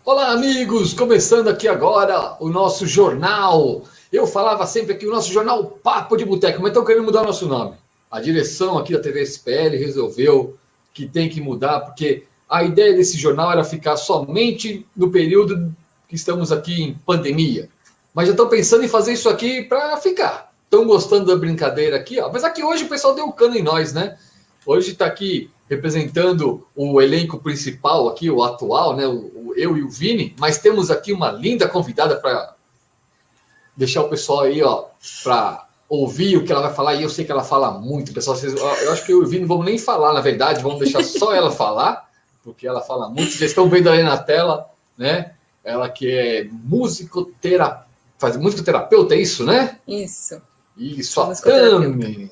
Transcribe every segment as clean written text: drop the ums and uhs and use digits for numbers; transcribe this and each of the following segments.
Olá, amigos! Começando aqui agora o nosso jornal. Eu falava sempre aqui o nosso jornal Papo de Boteco, mas estão querendo mudar o nosso nome. A direção aqui da TV SPL resolveu que tem que mudar, porque a ideia desse jornal era ficar somente no período que estamos aqui em pandemia. Mas já estão pensando em fazer isso aqui para ficar. Estão gostando da brincadeira aqui, ó. Mas aqui hoje o pessoal deu um cano em nós, né? Hoje está aqui representando o elenco principal aqui, o atual, né? Eu e o Vini, mas temos aqui uma linda convidada para deixar o pessoal aí, ó, para ouvir o que ela vai falar. E eu sei que ela fala muito, pessoal. Eu acho que eu e o Vini não vamos nem falar, na verdade, vamos deixar só ela falar, porque ela fala muito. Vocês estão vendo aí na tela, né? Ela que é faz musicoterapeuta, é isso, né? Isso. Isso, a Tami.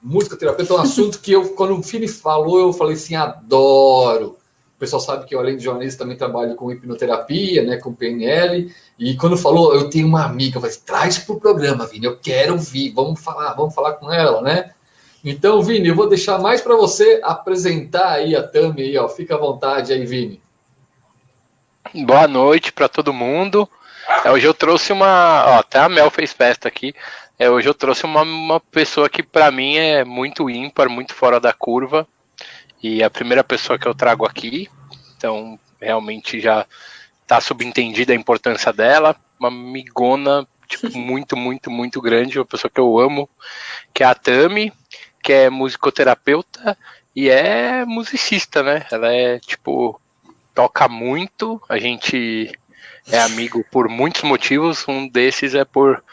Musicoterapeuta é um assunto que quando o Vini falou, eu falei assim, adoro. O pessoal sabe que eu, além de jornalista, também trabalho com hipnoterapia, né, com PNL. E quando falou, eu tenho uma amiga, eu falei, traz para o programa, Vini, eu quero ouvir, vamos falar com ela, né? Então, Vini, eu vou deixar mais para você apresentar aí a Tami, aí, ó. Fica à vontade aí, Vini. Boa noite para todo mundo. Hoje eu trouxe até a Mel fez festa aqui. Hoje eu trouxe uma pessoa que para mim é muito ímpar, muito fora da curva. E a primeira pessoa que eu trago aqui, então realmente já está subentendida a importância dela, uma amigona tipo, muito, muito, muito grande, uma pessoa que eu amo, que é a Tami, que é musicoterapeuta e é musicista, né? Ela toca muito, a gente é amigo por muitos motivos, um desses é por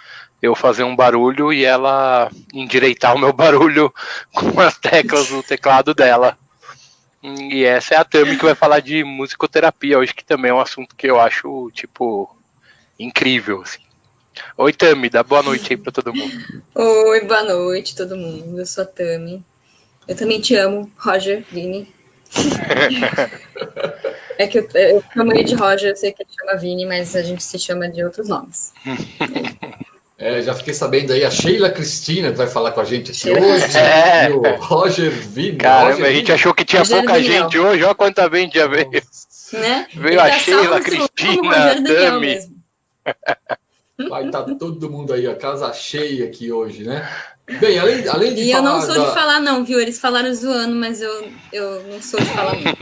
eu fazer um barulho e ela endireitar o meu barulho com as teclas do teclado dela. E essa é a Tami que vai falar de musicoterapia hoje, que também é um assunto que eu acho, incrível, assim. Oi, Tami, dá boa noite aí pra todo mundo. Oi, boa noite, todo mundo. Eu sou a Tami. Eu também te amo, Roger, Vini. É que eu chamo ele de Roger, eu sei que ele chama Vini, mas a gente se chama de outros nomes. Já fiquei sabendo aí, a Sheila Cristina que vai falar com a gente aqui hoje, e o Roger Vini. Caramba, a gente achou que tinha pouca gente hoje, olha quanta gente já veio. Né? Veio a Sheila Cristina, a Tami. Vai estar todo mundo aí, a casa cheia aqui hoje, né? Bem, além de falar... E eu não sou de falar não, viu? Eles falaram zoando, mas eu não sou de falar não.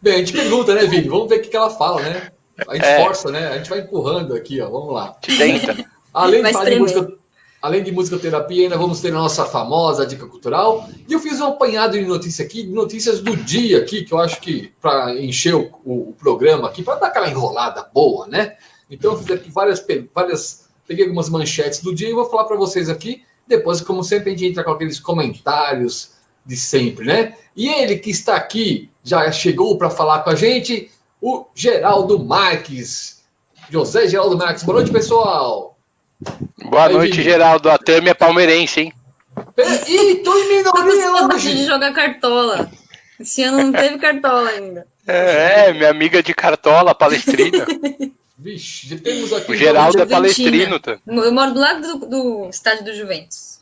Bem, a gente pergunta, né, Vini? Vamos ver o que ela fala, né? A gente força, né? A gente vai empurrando aqui, ó. Vamos lá. Tenta. Além de musicoterapia, ainda vamos ter a nossa famosa dica cultural. E eu fiz um apanhado de notícia aqui, de notícias do dia aqui, que eu acho que para encher o programa aqui, para dar aquela enrolada boa, né? Então eu fiz aqui peguei algumas manchetes do dia e vou falar para vocês aqui. Depois, como sempre, a gente entra com aqueles comentários de sempre, né? E ele que está aqui, já chegou para falar com a gente, o Geraldo Marques. José Geraldo Marques. Boa noite, pessoal. Boa noite, Vini. Geraldo. A Tami é palmeirense, hein? Ih, tô em minoria hoje. De jogar cartola. Esse ano não teve cartola ainda. Minha amiga de cartola, palestrina. Vixe, já temos aqui... O Geraldo é palestrino, tá? Eu moro do lado do estádio do Juventus.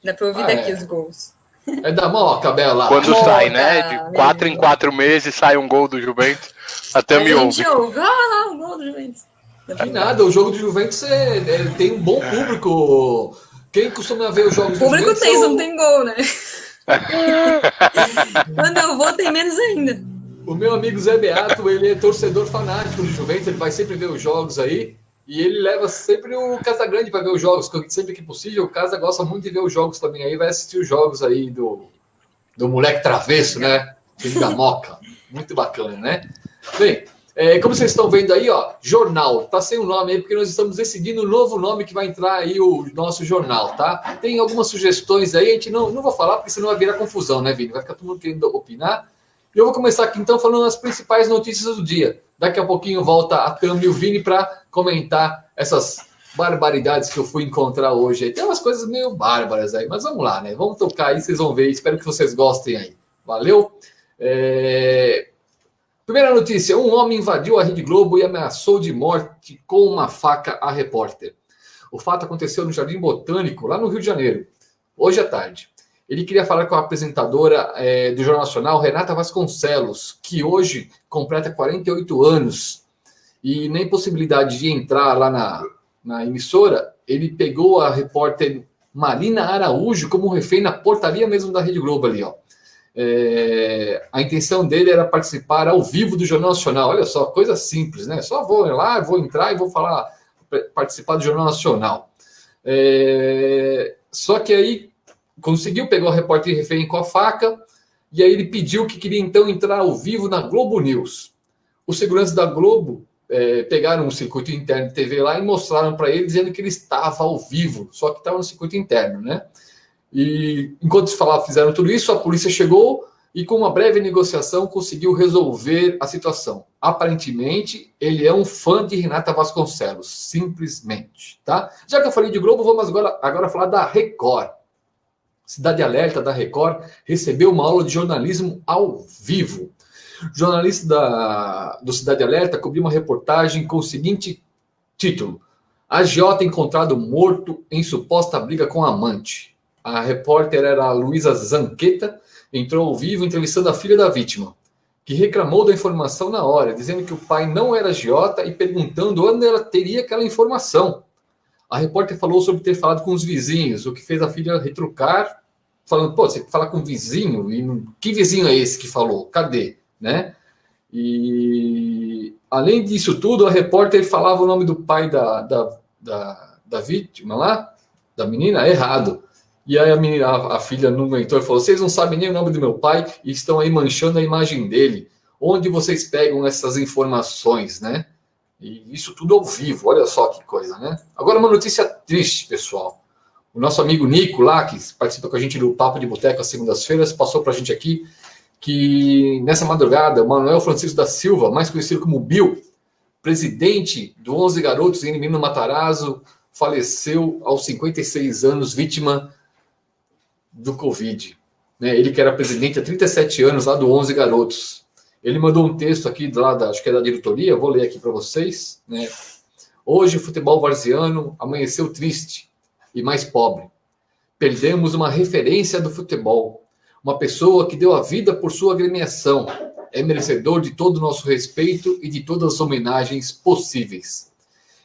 Dá pra ouvir daqui os gols. É da Moca, Bela. Quando sai, né? De 4 em 4 meses sai um gol do Juventus. Até me ouve. Olha lá, o gol do Juventus. De nada, o jogo do Juventus tem um bom público. Quem costuma ver os jogos do Juventus... O público tem, não tem gol, né? Quando eu vou, tem menos ainda. O meu amigo Zé Beato, ele é torcedor fanático do Juventus, ele vai sempre ver os jogos aí, e ele leva sempre o Casagrande para ver os jogos, sempre que possível. O Casa gosta muito de ver os jogos também, aí vai assistir os jogos aí do moleque travesso, né? Filho da Moca. Muito bacana, né? Bem, como vocês estão vendo aí, ó, jornal, tá sem o nome aí, porque nós estamos decidindo o novo nome que vai entrar aí o nosso jornal, tá? Tem algumas sugestões aí, a gente não vou falar, porque senão vai virar confusão, né, Vini? Vai ficar todo mundo querendo opinar. E eu vou começar aqui, então, falando as principais notícias do dia. Daqui a pouquinho volta a Tami e o Vini para comentar essas barbaridades que eu fui encontrar hoje. Aí tem umas coisas meio bárbaras aí, mas vamos lá, né? Vamos tocar aí, vocês vão ver. Espero que vocês gostem aí. Valeu? Primeira notícia. Um homem invadiu a Rede Globo e ameaçou de morte com uma faca a repórter. O fato aconteceu no Jardim Botânico, lá no Rio de Janeiro. hoje à tarde. Ele queria falar com a apresentadora do Jornal Nacional, Renata Vasconcelos, que hoje completa 48 anos. E na impossibilidade de entrar lá na emissora, ele pegou a repórter Marina Araújo como refém na portaria mesmo da Rede Globo ali, ó. A intenção dele era participar ao vivo do Jornal Nacional. Olha só, coisa simples, né? Só vou lá, vou entrar e vou participar do Jornal Nacional. Só que aí conseguiu pegar o repórter refém com a faca, e aí ele pediu que queria então entrar ao vivo na Globo News. Os seguranças da Globo pegaram um circuito interno de TV lá e mostraram para ele, dizendo que ele estava ao vivo, só que estava no circuito interno, né? E enquanto fizeram tudo isso, a polícia chegou e com uma breve negociação conseguiu resolver a situação. Aparentemente, ele é um fã de Renata Vasconcelos, simplesmente, tá? Já que eu falei de Globo, vamos agora falar da Record. Cidade Alerta da Record recebeu uma aula de jornalismo ao vivo. O jornalista do Cidade Alerta cobriu uma reportagem com o seguinte título: agiota encontrado morto em suposta briga com amante. A repórter era a Luísa Zanqueta, entrou ao vivo entrevistando a filha da vítima, que reclamou da informação na hora, dizendo que o pai não era agiota e perguntando onde ela teria aquela informação. A repórter falou sobre ter falado com os vizinhos, o que fez a filha retrucar, falando, pô, você fala com o vizinho? E que vizinho é esse que falou? Cadê? Né? E além disso tudo, a repórter falava o nome do pai da vítima lá, da menina, errado. E aí a filha não aguentou e falou, vocês não sabem nem o nome do meu pai e estão aí manchando a imagem dele. Onde vocês pegam essas informações, né? E isso tudo ao vivo, olha só que coisa, né? Agora uma notícia triste, pessoal. O nosso amigo Nico lá, que participa com a gente do Papo de Boteco às segundas-feiras, passou para a gente aqui que nessa madrugada, o Manuel Francisco da Silva, mais conhecido como Bill, presidente do 11 Garotos em Menino Matarazzo, faleceu aos 56 anos, vítima do Covid. Né? Ele que era presidente há 37 anos lá do 11 Garotos. Ele mandou um texto aqui, acho que é da diretoria, vou ler aqui para vocês. Né? Hoje o futebol varziano amanheceu triste e mais pobre. Perdemos uma referência do futebol. Uma pessoa que deu a vida por sua agremiação. É merecedor de todo o nosso respeito e de todas as homenagens possíveis.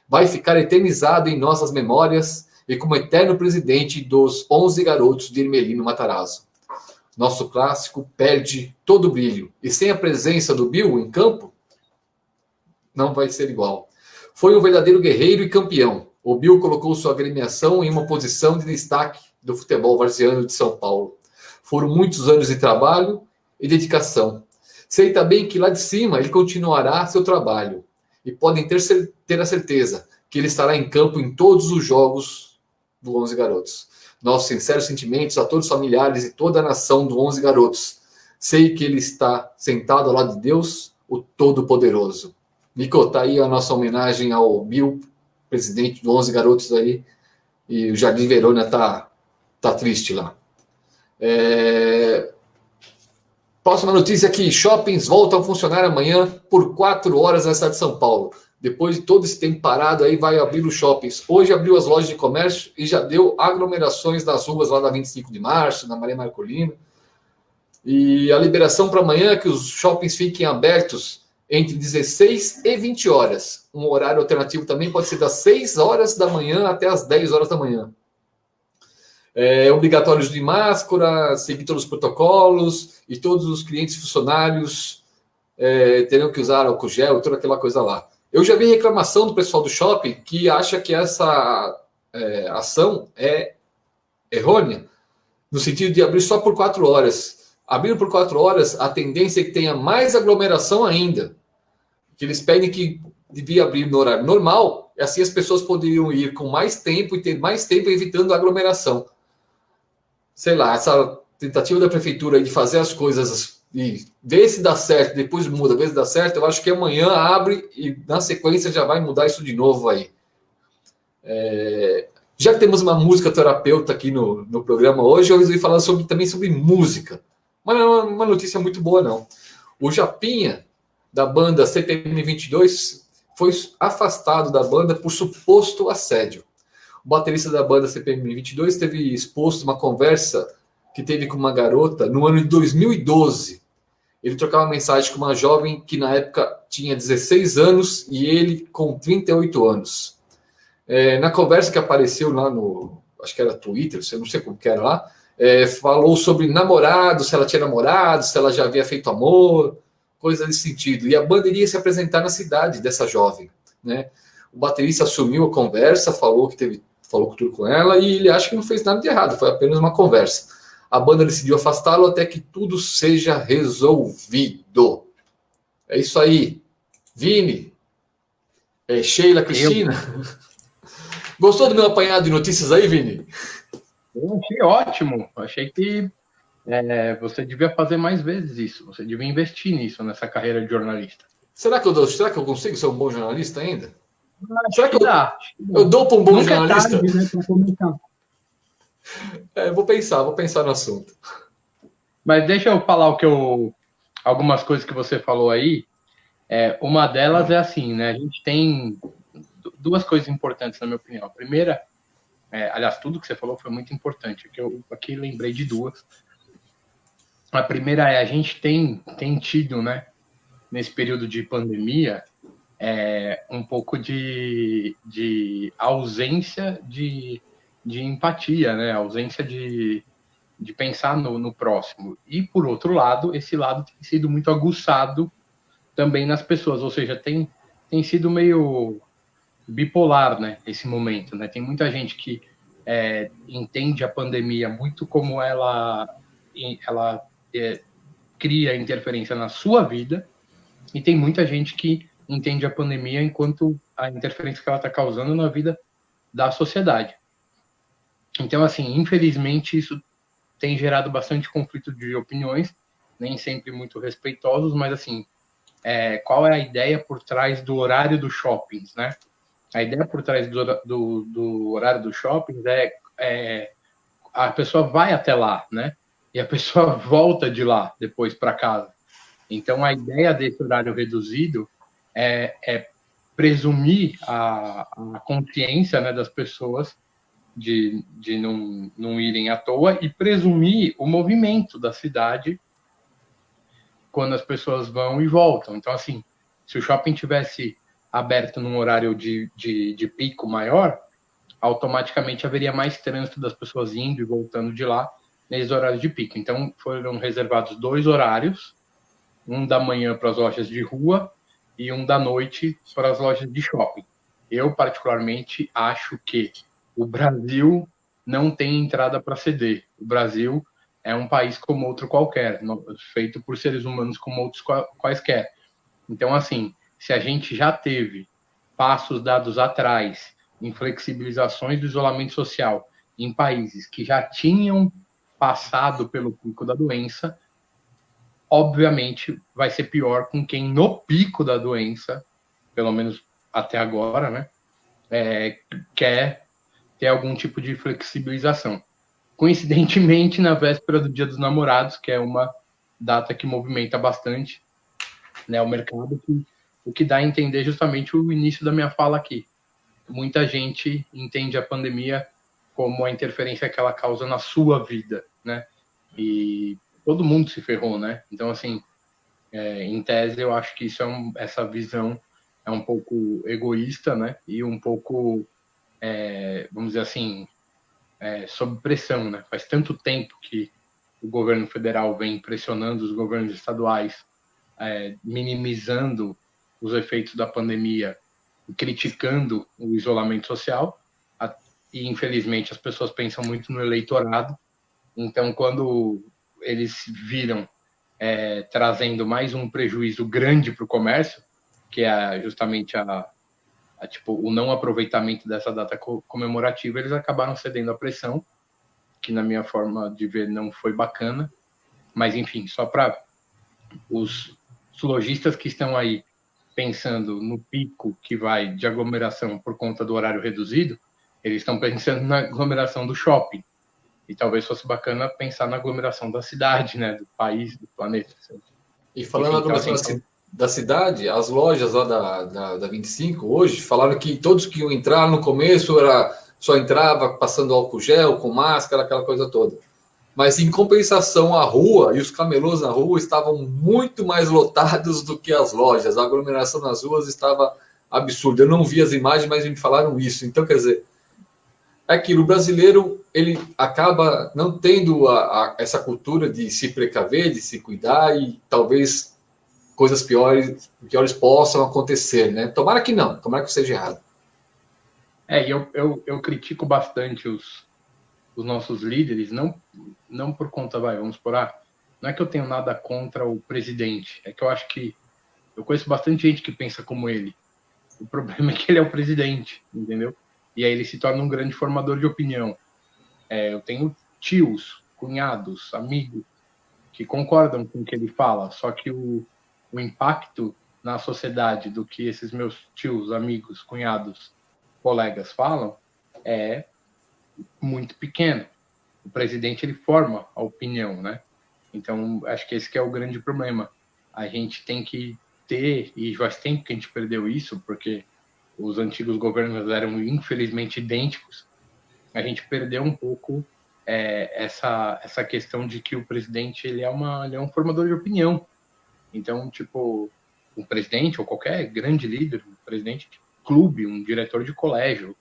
Vai ficar eternizado em nossas memórias e como eterno presidente dos 11 Garotos de Hermelino Matarazzo. Nosso clássico perde todo o brilho. E sem a presença do Bill em campo, não vai ser igual. Foi um verdadeiro guerreiro e campeão. O Bill colocou sua agremiação em uma posição de destaque do futebol varziano de São Paulo. Foram muitos anos de trabalho e dedicação. Sei também que lá de cima ele continuará seu trabalho. E podem ter a certeza que ele estará em campo em todos os jogos do 11 Garotos. Nossos sinceros sentimentos a todos os familiares e toda a nação do 11 Garotos. Sei que ele está sentado ao lado de Deus, o Todo-Poderoso. Nico, tá aí a nossa homenagem ao Bill, presidente do 11 Garotos aí. E o Jardim Verônia tá triste lá. Próxima notícia aqui: shoppings voltam a funcionar amanhã por 4 horas na cidade de São Paulo. Depois de todo esse tempo parado, aí vai abrir os shoppings. Hoje abriu as lojas de comércio e já deu aglomerações nas ruas lá da 25 de março, na Maria Marcolina. E a liberação para amanhã é que os shoppings fiquem abertos entre 16 e 20 horas. Um horário alternativo também pode ser das 6 horas da manhã até as 10 horas da manhã. É obrigatório de máscara, seguir todos os protocolos e todos os clientes e funcionários terão que usar álcool gel, toda aquela coisa lá. Eu já vi reclamação do pessoal do shopping que acha que essa ação é errônea, no sentido de abrir só por 4 horas. Abrindo por 4 horas, a tendência é que tenha mais aglomeração ainda. Que eles pedem que devia abrir no horário normal, e assim as pessoas poderiam ir com mais tempo e ter mais tempo evitando a aglomeração. Sei lá, essa tentativa da prefeitura de fazer as coisas e ver se dá certo, depois muda, ver se dá certo, eu acho que amanhã abre e na sequência já vai mudar isso de novo aí. Já que temos uma música terapeuta aqui no programa hoje, eu resolvi falar também sobre música. Mas não é uma notícia muito boa, não. O Japinha, da banda CPM 22, foi afastado da banda por suposto assédio. O baterista da banda CPM 22 teve exposto uma conversa que teve com uma garota no ano de 2012. Ele trocava mensagem com uma jovem que na época tinha 16 anos e ele com 38 anos. Na conversa que apareceu lá no, acho que era Twitter, eu não sei como que era lá, falou sobre namorado, se ela tinha namorado, se ela já havia feito amor, coisa desse sentido. E a banda iria se apresentar na cidade dessa jovem, né? O baterista assumiu a conversa, falou tudo com ela e ele acha que não fez nada de errado, foi apenas uma conversa. A banda decidiu afastá-lo até que tudo seja resolvido. É isso aí. Vini, Sheila, Cristina. Gostou do meu apanhado de notícias aí, Vini? Eu achei ótimo. Achei que você devia fazer mais vezes isso. Você devia investir nisso, nessa carreira de jornalista. Será que eu consigo ser um bom jornalista ainda? Será que eu dou para um bom Nunca jornalista? É tarde, né, pra começar. Vou pensar no assunto. Mas deixa eu falar algumas coisas que você falou aí. Uma delas é assim, né? A gente tem duas coisas importantes, na minha opinião. A primeira, aliás, tudo que você falou foi muito importante, que eu aqui lembrei de duas. A primeira a gente tem tido, né, nesse período de pandemia, um pouco de ausência de empatia, né? Ausência de pensar no próximo. E, por outro lado, esse lado tem sido muito aguçado também nas pessoas, ou seja, tem sido meio bipolar, né, esse momento, né? Tem muita gente que entende a pandemia muito como ela cria interferência na sua vida, e tem muita gente que entende a pandemia enquanto a interferência que ela está causando na vida da sociedade. Então, assim, infelizmente, isso tem gerado bastante conflito de opiniões, nem sempre muito respeitosos, mas, assim, qual é a ideia por trás do horário dos shoppings, né? A ideia por trás do horário dos shoppings a pessoa vai até lá, né? E a pessoa volta de lá depois para casa. Então, a ideia desse horário reduzido é presumir a consciência, né, das pessoas de não irem à toa e presumir o movimento da cidade quando as pessoas vão e voltam. Então, assim, se o shopping tivesse aberto num horário de pico maior, automaticamente haveria mais trânsito das pessoas indo e voltando de lá nesses horários de pico. Então, foram reservados 2 horários, um da manhã para as lojas de rua e um da noite para as lojas de shopping. Eu, particularmente, acho que o Brasil não tem entrada para ceder. O Brasil é um país como outro qualquer, feito por seres humanos como outros quaisquer. Então, assim, se a gente já teve passos dados atrás em flexibilizações do isolamento social em países que já tinham passado pelo pico da doença, obviamente vai ser pior com quem no pico da doença, pelo menos até agora, né, quer ter algum tipo de flexibilização. Coincidentemente, na véspera do Dia dos Namorados, que é uma data que movimenta bastante, né, o mercado, o que dá a entender justamente o início da minha fala aqui. Muita gente entende a pandemia como a interferência que ela causa na sua vida, né? E todo mundo se ferrou, né? Então, assim, em tese, eu acho que essa visão é um pouco egoísta, né? E um pouco, vamos dizer assim, sob pressão, né? Faz tanto tempo que o governo federal vem pressionando os governos estaduais, minimizando os efeitos da pandemia, criticando o isolamento social, e infelizmente as pessoas pensam muito no eleitorado. Então, quando eles viram trazendo mais um prejuízo grande para o comércio, que é justamente o não aproveitamento dessa data comemorativa, eles acabaram cedendo à pressão, que na minha forma de ver não foi bacana. Mas, enfim, só para os lojistas que estão aí pensando no pico que vai de aglomeração por conta do horário reduzido, eles estão pensando na aglomeração do shopping. E talvez fosse bacana pensar na aglomeração da cidade, né, do país, do planeta. E falando na aglomeração da cidade, as lojas lá da 25 hoje falaram que todos que iam entrar no começo era só entrava passando álcool gel, com máscara, aquela coisa toda. Mas, em compensação, a rua e os camelôs na rua estavam muito mais lotados do que as lojas. A aglomeração nas ruas estava absurda. Eu não vi as imagens, mas me falaram isso. Então, quer dizer, é aquilo. O brasileiro, ele acaba não tendo essa cultura de se precaver, de se cuidar, e talvez coisas piores possam acontecer, né? Tomara que não. Tomara que seja errado. Eu critico bastante os nossos líderes, não por conta, vamos por não é que eu tenho nada contra o presidente, é que eu acho que eu conheço bastante gente que pensa como ele. O problema é que ele é o presidente, entendeu? E aí ele se torna um grande formador de opinião. Eu tenho tios, cunhados, amigos que concordam com o que ele fala, só que o impacto na sociedade do que esses meus tios, amigos, cunhados, colegas falam é muito pequeno. O presidente, ele forma a opinião, né? Então, acho que esse que é o grande problema. A gente tem que ter, e faz tempo que a gente perdeu isso, porque os antigos governos eram infelizmente idênticos, a gente perdeu um pouco essa questão de que o presidente ele é um formador de opinião. Então, tipo, um presidente ou qualquer grande líder, um presidente de clube, um diretor de colégio,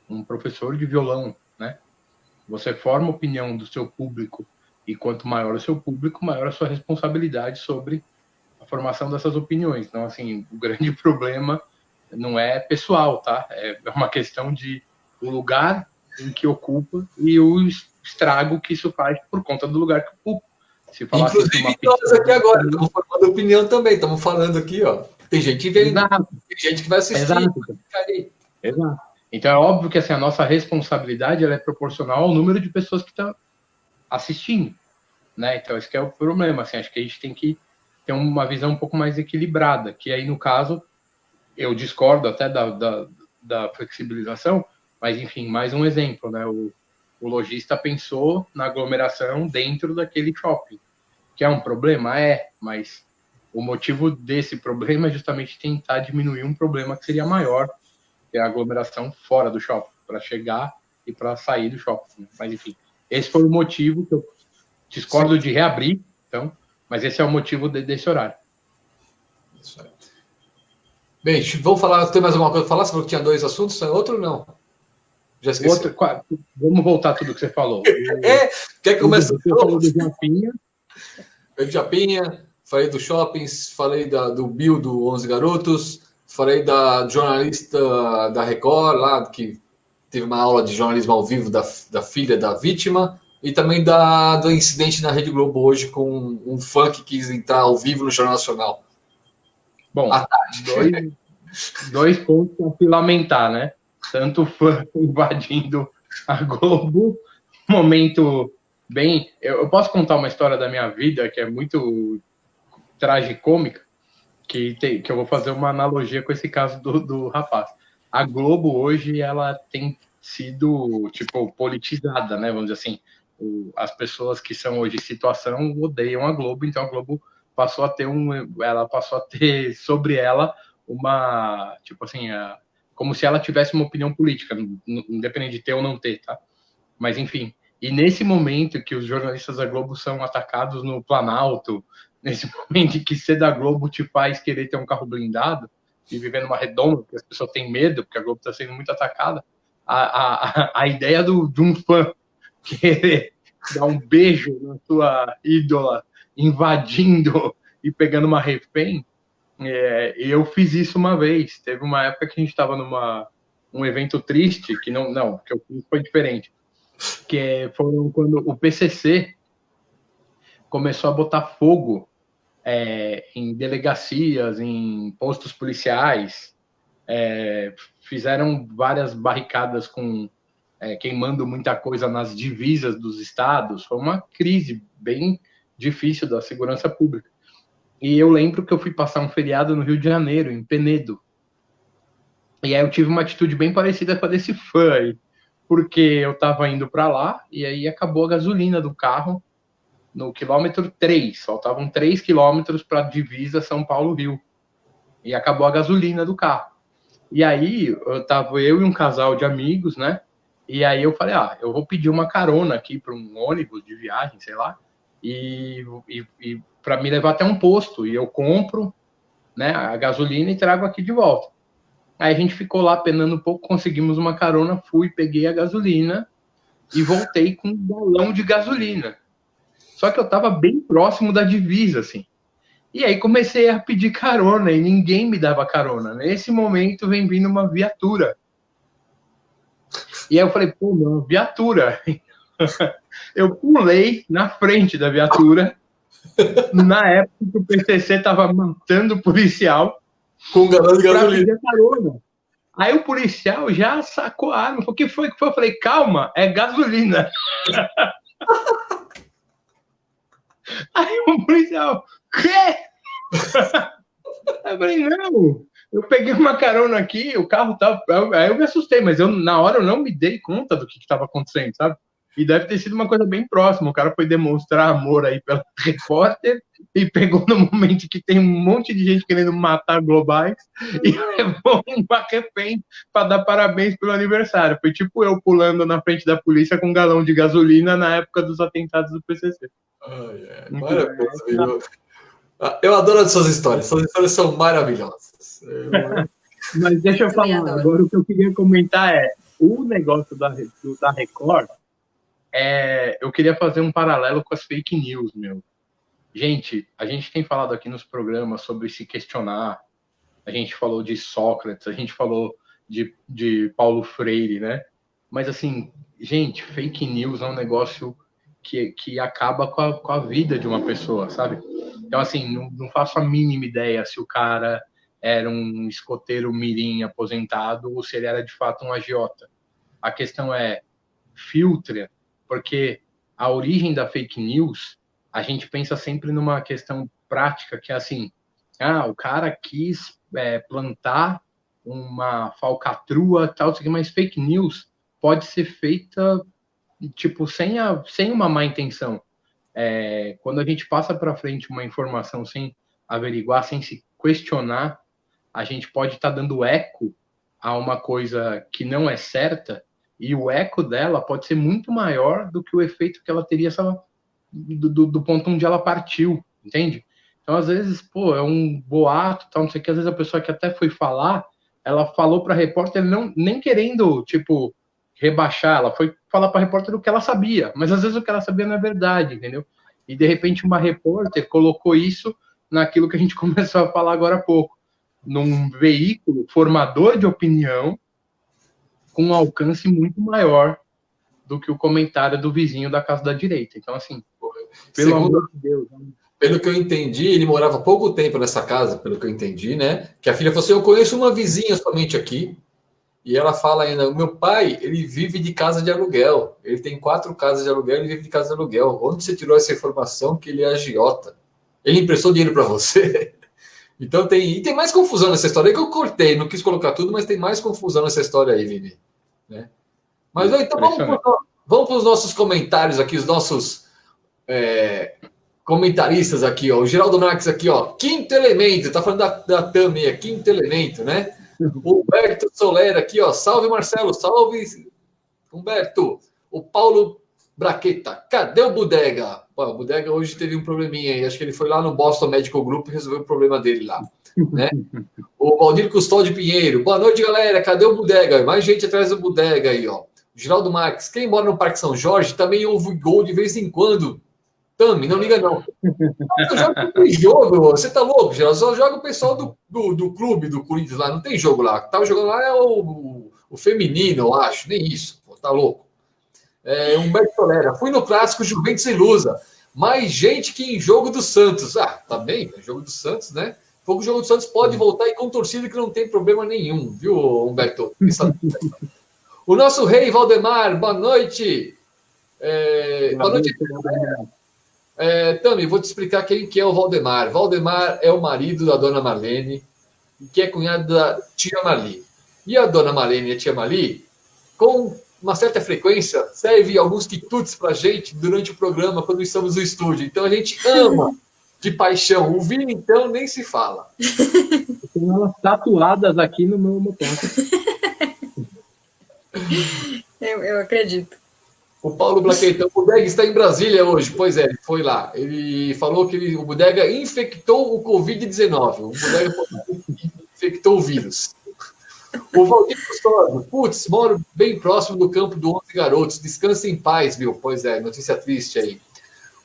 um professor de violão, né? Você forma a opinião do seu público, e quanto maior o seu público, maior a sua responsabilidade sobre a formação dessas opiniões. Então, assim, o grande problema não é pessoal, tá? É uma questão de o lugar em que ocupa e o estrago que isso faz por conta do lugar que ocupa. Se falar inclusive, nós aqui agora estamos formando opinião também, estamos falando aqui, ó. Tem gente vendo, tem gente que vai assistir. Exato. Então é óbvio que assim, a nossa responsabilidade ela é proporcional ao número de pessoas que estão assistindo, né? Então esse que é o problema. Assim, acho que a gente tem que ter uma visão um pouco mais equilibrada, que aí no caso eu discordo até da flexibilização, mas enfim, mais um exemplo, né? O lojista pensou na aglomeração dentro daquele shopping, que é um problema, mas o motivo desse problema é justamente tentar diminuir um problema que seria maior, que é a aglomeração fora do shopping, para chegar e para sair do shopping. Mas, enfim, esse foi o motivo que eu discordo de reabrir, então, mas esse é o motivo desse horário. Isso aí. Bem, vamos falar, tem mais alguma coisa para falar? Você falou que tinha 2 assuntos, outro ou não? Já esqueci. Vamos voltar tudo que você falou. Quer que comece? Eu falei do Japinha. Eu de Japinha, falei do shoppings, falei do Bill do 11 Garotos, falei da jornalista da Record, lá que teve uma aula de jornalismo ao vivo da filha da vítima, e também do incidente na Rede Globo hoje com um fã que quis entrar ao vivo no Jornal Nacional. Bom, dois pontos para se lamentar, né? Tanto o fã invadindo a Globo, momento bem... Eu posso contar uma história da minha vida que é muito tragicômica, que eu vou fazer uma analogia com esse caso do rapaz. A Globo hoje, ela tem sido, tipo, politizada, né? Vamos dizer assim, as pessoas que são hoje em situação odeiam a Globo, então a Globo passou a ter sobre ela uma, tipo assim, como se ela tivesse uma opinião política, independente de ter ou não ter, tá? Mas, enfim, e nesse momento que os jornalistas da Globo são atacados no Planalto, nesse momento em que ser da Globo te faz querer ter um carro blindado e viver numa redonda, porque as pessoas têm medo, porque a Globo está sendo muito atacada, a ideia de um fã querer dar um beijo na sua ídola invadindo e pegando uma refém, eu fiz isso uma vez. Teve uma época que a gente estava um evento triste, que não, que eu fiz foi diferente, que foi quando o PCC começou a botar fogo em delegacias, em postos policiais, fizeram várias barricadas queimando muita coisa nas divisas dos estados. Foi uma crise bem difícil da segurança pública. E eu lembro que eu fui passar um feriado no Rio de Janeiro, em Penedo. E aí eu tive uma atitude bem parecida com a desse fã aí, porque eu estava indo para lá e aí acabou a gasolina do carro no quilômetro 3. Faltavam 3 quilômetros para a divisa São Paulo-Rio. E acabou a gasolina do carro. E aí eu e um casal de amigos, né? E aí eu falei, eu vou pedir uma carona aqui para um ônibus de viagem, sei lá, e para me levar até um posto. E eu compro, né, a gasolina e trago aqui de volta. Aí a gente ficou lá penando um pouco, conseguimos uma carona, fui, peguei a gasolina e voltei com um galão de gasolina. Só que eu tava bem próximo da divisa, assim. E aí comecei a pedir carona e ninguém me dava carona. Nesse momento vem vindo uma viatura. E aí eu falei, pô, não, viatura. Eu pulei na frente da viatura. Na época que o PCC tava matando o policial. Com um galão de gasolina. Pedir carona. Aí o policial já sacou a arma. O que foi? Eu falei, calma, é gasolina. Aí o policial, quê? Eu falei, não, eu peguei uma carona aqui, o carro tava... Aí eu me assustei, mas na hora eu não me dei conta do que estava acontecendo, sabe? E deve ter sido uma coisa bem próxima. O cara foi demonstrar amor aí pela repórter e pegou no momento que tem um monte de gente querendo matar globais e levou um refém para dar parabéns pelo aniversário. Foi tipo eu pulando na frente da polícia com um galão de gasolina na época dos atentados do PCC. Maravilhoso. Eu adoro as suas histórias. Suas histórias são maravilhosas. Mas deixa eu falar. Agora o que eu queria comentar é o negócio da Record. Eu queria fazer um paralelo com as fake news, meu. Gente, a gente tem falado aqui nos programas sobre se questionar. A gente falou de Sócrates, a gente falou de Paulo Freire, né? Mas, assim, gente, fake news é um negócio que acaba com a vida de uma pessoa, sabe? Então, assim, não faço a mínima ideia se o cara era um escoteiro mirim aposentado ou se ele era, de fato, um agiota. A questão é, filtra, porque a origem da fake news, a gente pensa sempre numa questão prática, que é assim, o cara quis plantar uma falcatrua, tal, mas fake news pode ser feita tipo sem uma má intenção. Quando a gente passa para frente uma informação sem averiguar, sem se questionar, a gente pode estar dando eco a uma coisa que não é certa, e o eco dela pode ser muito maior do que o efeito que ela teria do ponto onde ela partiu, entende? Então, às vezes, é um boato, tal, não sei o que, às vezes a pessoa que até foi falar, ela falou para a repórter nem querendo, tipo, rebaixar, ela foi falar para a repórter o que ela sabia, mas às vezes o que ela sabia não é verdade, entendeu? E, de repente, uma repórter colocou isso naquilo que a gente começou a falar agora há pouco, num veículo formador de opinião, com um alcance muito maior do que o comentário do vizinho da casa da direita. Então, assim, pelo amor de Deus. Pelo que eu entendi, ele morava pouco tempo nessa casa, pelo que eu entendi, né? Que a filha falou assim, eu conheço uma vizinha somente aqui, e ela fala ainda, o meu pai, ele vive de casa de aluguel, ele tem 4 casas de aluguel, ele vive de casa de aluguel. Onde você tirou essa informação que ele é agiota? Ele emprestou dinheiro para você? Então tem mais confusão nessa história aí que eu cortei, não quis colocar tudo, mas tem mais confusão nessa história aí, Vivi. Né? Mas então vamos para os nossos comentários aqui, os nossos comentaristas aqui, ó. O Geraldo Marques aqui, ó. Quinto elemento, tá falando da Tami, quinto elemento, né? O Humberto Soler aqui, ó. Salve, Marcelo, salve, Humberto. O Paulo Braqueta, cadê o Bodega? O Bodega hoje teve um probleminha aí, acho que ele foi lá no Boston Medical Group e resolveu o problema dele lá, né? O Valdir Custódio Pinheiro, boa noite, galera, cadê o Bodega? Mais gente atrás do Bodega aí, ó. Geraldo Marques, quem mora no Parque São Jorge também ouve gol de vez em quando. Tami, não liga não. Eu jogo jogo, você tá louco, Geraldo? Só joga o pessoal do clube do Corinthians lá, não tem jogo lá. Tava jogando lá o feminino, eu acho, nem isso, pô, tá louco. Humberto Tolera, fui no clássico Juventus e Lusa. Mais gente que em jogo do Santos. Tá bem, jogo do Santos, né? O jogo do Santos pode voltar e com torcida que não tem problema nenhum, viu, Humberto? O nosso rei Valdemar, boa noite. Boa noite. Tami, vou te explicar quem que é o Valdemar. Valdemar é o marido da dona Marlene, que é cunhado da tia Marli. E a dona Marlene e a tia Marli, com uma certa frequência, serve alguns quitutes para a gente durante o programa, quando estamos no estúdio. Então, a gente ama de paixão. O Vini, então, nem se fala. Tem elas tatuadas aqui no meu motor. Eu acredito. O Paulo Blaquetão, o Bodega está em Brasília hoje. Pois é, ele foi lá. Ele falou que o Bodega infectou o Covid-19. O Bodega infectou o vírus. O Valdir Custódio, putz, moro bem próximo do campo do 11 Garotos. Descansa em paz, viu? Pois é, notícia triste aí.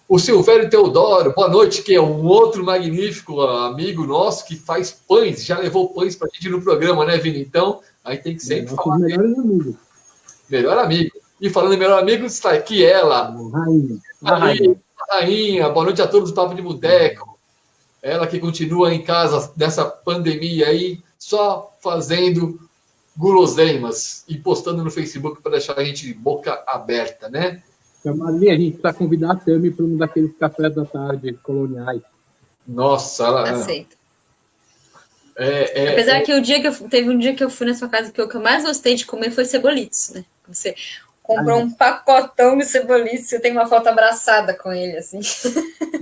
O Silvério Teodoro, boa noite, que é um outro magnífico amigo nosso que faz pães. Já levou pães para a gente no programa, né, Vini? Então, aí tem que sempre falar. Melhores amigos. Melhor amigo. E falando em melhor amigo, está aqui ela. A rainha. Boa noite a todos do Papo de Boteco. Ela que continua em casa nessa pandemia aí, só fazendo guloseimas e postando no Facebook para deixar a gente de boca aberta, né? Então, ali, a gente precisa convidar a Tami para um daqueles cafés da tarde coloniais. Nossa, ela... Aceito. Apesar que teve um dia que eu fui na sua casa que o que eu mais gostei de comer foi cebolitos, né? Você comprou um pacotão de cebolitos, eu tenho uma foto abraçada com ele, assim.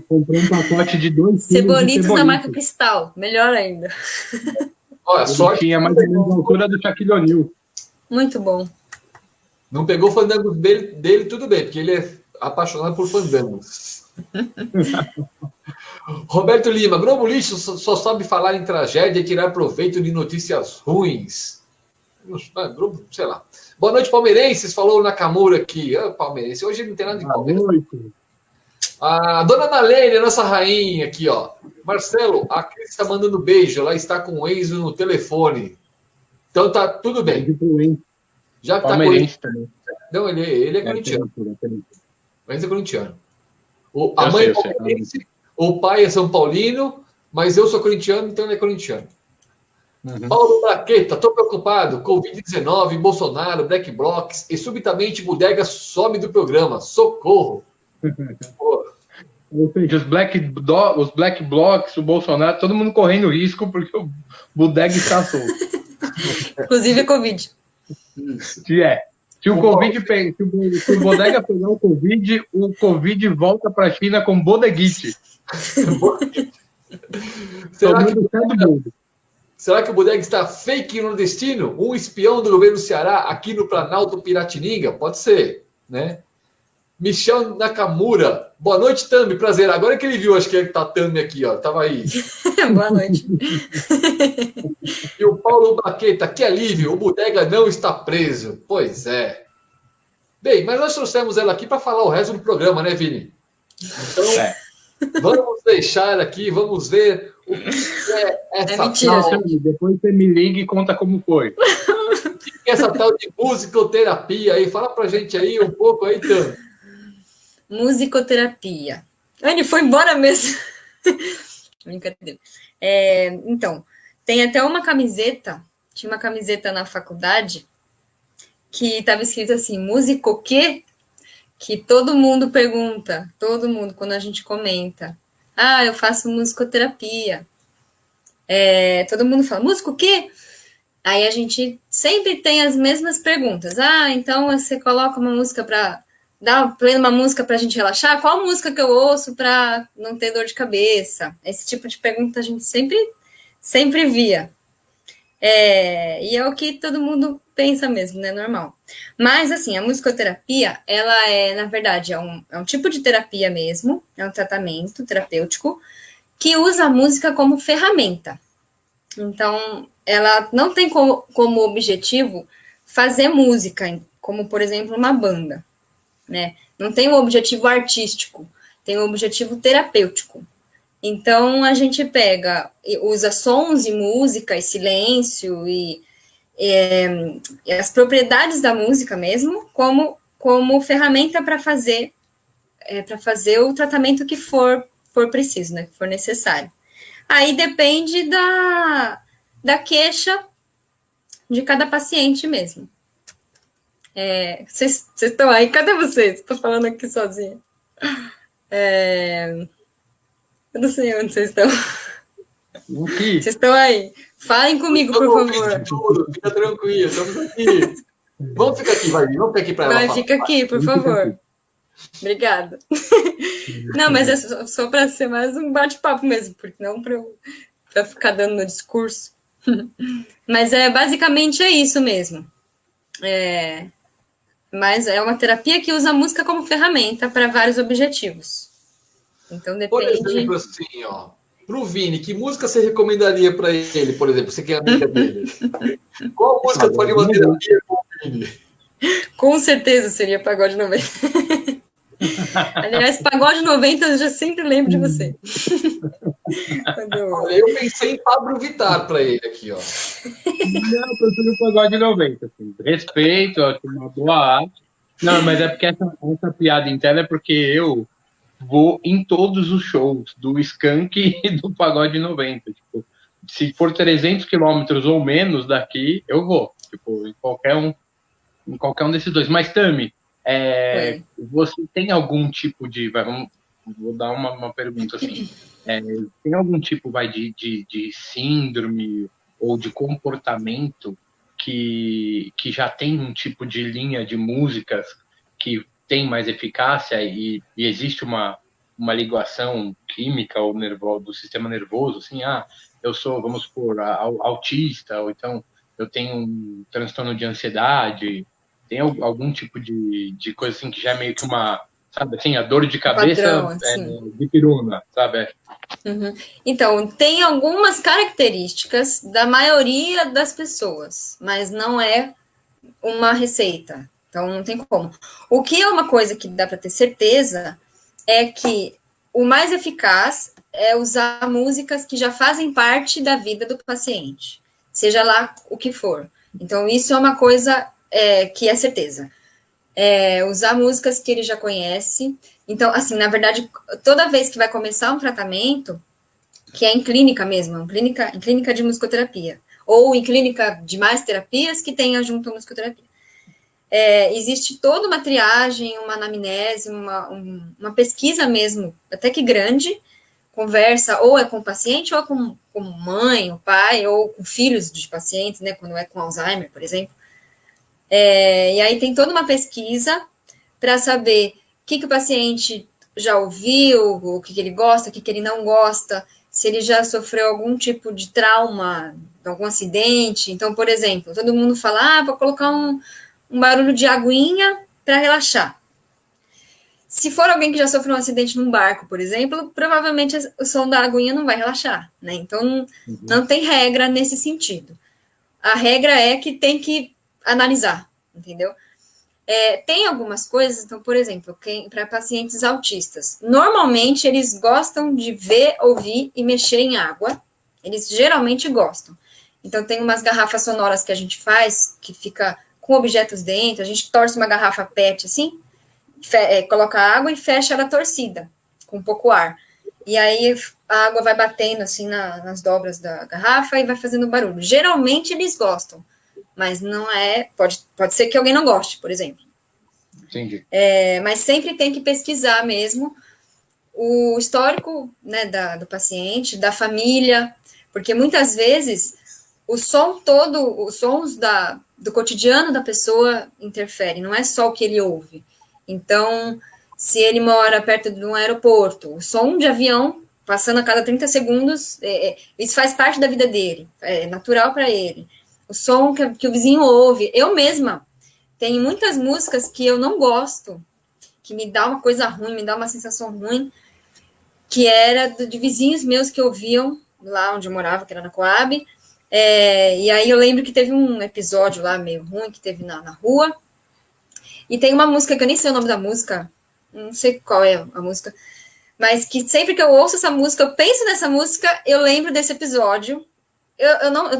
Comprou um pacote de 2 cebolitos da marca Cristal, melhor ainda. Olha, sorte tinha mais ou menos a altura do Shaquille O'Neal. Muito bom. Não pegou fandango dele, tudo bem, porque ele é apaixonado por fandangos. Roberto Lima, Globo Lixo só sabe falar em tragédia e tirar proveito de notícias ruins. Globo, sei lá. Boa noite, palmeirenses, falou o Nakamura aqui. Palmeirense, hoje não tem nada de Palmeiras. A dona Malene, a nossa rainha aqui, ó. Marcelo, a Cris está mandando beijo, ela está com o Enzo no telefone. Então tá tudo bem. Já que tá também. Não, ele é corintiano. O Enzo é corintiano. A mãe é palmeirense, o pai é São Paulino, mas eu sou corintiano, então ele é corintiano. Paulo Braqueta, estou preocupado. Covid-19, Bolsonaro, Black Blocs e subitamente Bodega some do programa. Socorro. Ou seja, os Black Blocs, o Bolsonaro, todo mundo correndo risco porque o Bodega está solto. Inclusive a Covid. Se o Bodega pegar o Covid volta para a China com bodeguite. Será que o Bodega está fake no destino? Um espião do governo do Ceará aqui no Planalto Piratininga? Pode ser, né? Michel Nakamura. Boa noite, Tami. Prazer. Agora que ele viu, acho que ele tá Tami aqui, ó. Tava aí. Boa noite. E o Paulo Baqueta. Que alívio. O Bodega não está preso. Pois é. Bem, mas nós trouxemos ela aqui para falar o resto do programa, né, Vini? Então, vamos deixar aqui, vamos ver o que é essa mentira, Depois você me liga e conta como foi. O que é essa tal de musicoterapia aí? Fala pra gente aí um pouco aí, Tami. Musicoterapia. Ele foi embora mesmo. Brincadeira. Então, tem até uma camiseta, tinha uma camiseta na faculdade que estava escrito assim, música o quê? Que todo mundo pergunta, todo mundo, quando a gente comenta. Eu faço musicoterapia. Todo mundo fala, música o quê? Aí a gente sempre tem as mesmas perguntas. Então você coloca uma música para... Dá play numa música para a gente relaxar? Qual música que eu ouço para não ter dor de cabeça? Esse tipo de pergunta a gente sempre via. E é o que todo mundo pensa mesmo, né? Normal. Mas, assim, a musicoterapia, ela na verdade, é um tipo de terapia mesmo, é um tratamento terapêutico que usa a música como ferramenta. Então, ela não tem como objetivo fazer música, como, por exemplo, uma banda, né? Não tem um objetivo artístico, tem um objetivo terapêutico. Então, a gente usa sons e música e silêncio e as propriedades da música mesmo como ferramenta para fazer o tratamento que for preciso, né, que for necessário. Aí depende da queixa de cada paciente mesmo. Vocês estão aí? Cadê vocês? Estou falando aqui sozinha. Eu não sei onde vocês estão. Aqui. Vocês estão aí? Falem comigo, por favor. Tudo, fica tranquilo, estamos aqui. Vamos ficar aqui, vamos ficar aqui para ela falar. Fica aqui, por favor. Obrigada. Não, mas é só para ser mais um bate-papo mesmo, porque não para ficar dando no discurso. Mas basicamente é isso mesmo. Mas é uma terapia que usa a música como ferramenta para vários objetivos. Então Por depende. exemplo, assim, ó, pro Vini, que música você recomendaria para ele, por exemplo, você que é amiga dele? Qual música faria uma terapia com o Vini? Com certeza seria Pagode 90. Aliás, Pagode 90 eu já sempre lembro de você. Olha, eu pensei em Pablo Vittar para ele aqui, ó. Não, eu prefiro o pagode 90. Assim. Respeito, acho uma boa arte. Não, mas é porque essa piada interna é porque eu vou em todos os shows do Skank e do Pagode 90. Tipo, se for 300 quilômetros ou menos daqui, eu vou. Tipo, em qualquer um desses dois. Mas, Tami, você tem algum tipo de... Vou dar uma pergunta assim. Tem algum tipo de síndrome ou de comportamento que já tem um tipo de linha de músicas que tem mais eficácia e existe uma ligação química ou do sistema nervoso, assim, eu sou, vamos supor, autista, ou então eu tenho um transtorno de ansiedade, tem algum tipo de coisa assim que já é meio que uma, sabe, assim, a dor de cabeça padrão, assim. de piruna, sabe? Uhum. Então, tem algumas características da maioria das pessoas, mas não é uma receita. Então, não tem como. O que é uma coisa que dá para ter certeza é que o mais eficaz é usar músicas que já fazem parte da vida do paciente, seja lá o que for. Então, isso é uma coisa que é certeza. Usar músicas que ele já conhece. Então, assim, na verdade, toda vez que vai começar um tratamento, que é em clínica mesmo, em clínica de musicoterapia, ou em clínica de mais terapias que tenha junto a musicoterapia. Existe toda uma triagem, uma anamnese, uma pesquisa mesmo, até que grande, conversa ou é com o paciente, ou é com mãe, o pai, ou com filhos de pacientes, né, quando é com Alzheimer, por exemplo. E aí tem toda uma pesquisa para saber o que o paciente já ouviu, o que ele gosta, o que ele não gosta, se ele já sofreu algum tipo de trauma, algum acidente. Então, por exemplo, todo mundo fala, vou colocar um barulho de aguinha para relaxar. Se for alguém que já sofreu um acidente num barco, por exemplo, provavelmente o som da aguinha não vai relaxar, né? Então, não tem regra nesse sentido. A regra é que tem que analisar, entendeu? Tem algumas coisas, então, por exemplo, para pacientes autistas, normalmente eles gostam de ver, ouvir e mexer em água, eles geralmente gostam. Então, tem umas garrafas sonoras que a gente faz, que fica com objetos dentro, a gente torce uma garrafa PET assim, coloca água e fecha ela torcida, com pouco ar. E aí a água vai batendo assim nas dobras da garrafa e vai fazendo barulho. Geralmente eles gostam, mas não é. Pode ser que alguém não goste, por exemplo. Entendi. Mas sempre tem que pesquisar mesmo o histórico, né, do paciente, da família, porque muitas vezes os sons do cotidiano da pessoa interferem, não é só o que ele ouve. Então, se ele mora perto de um aeroporto, o som de avião passando a cada 30 segundos, isso faz parte da vida dele, é natural para ele. O som que o vizinho ouve, eu mesma tenho muitas músicas que eu não gosto, que me dá uma coisa ruim, me dá uma sensação ruim, que era de vizinhos meus que ouviam lá onde eu morava, que era na Coab. E aí eu lembro que teve um episódio lá meio ruim que teve na rua, e tem uma música que eu nem sei o nome da música, não sei qual é a música, mas que sempre que eu ouço essa música, eu penso nessa música, eu lembro desse episódio. Eu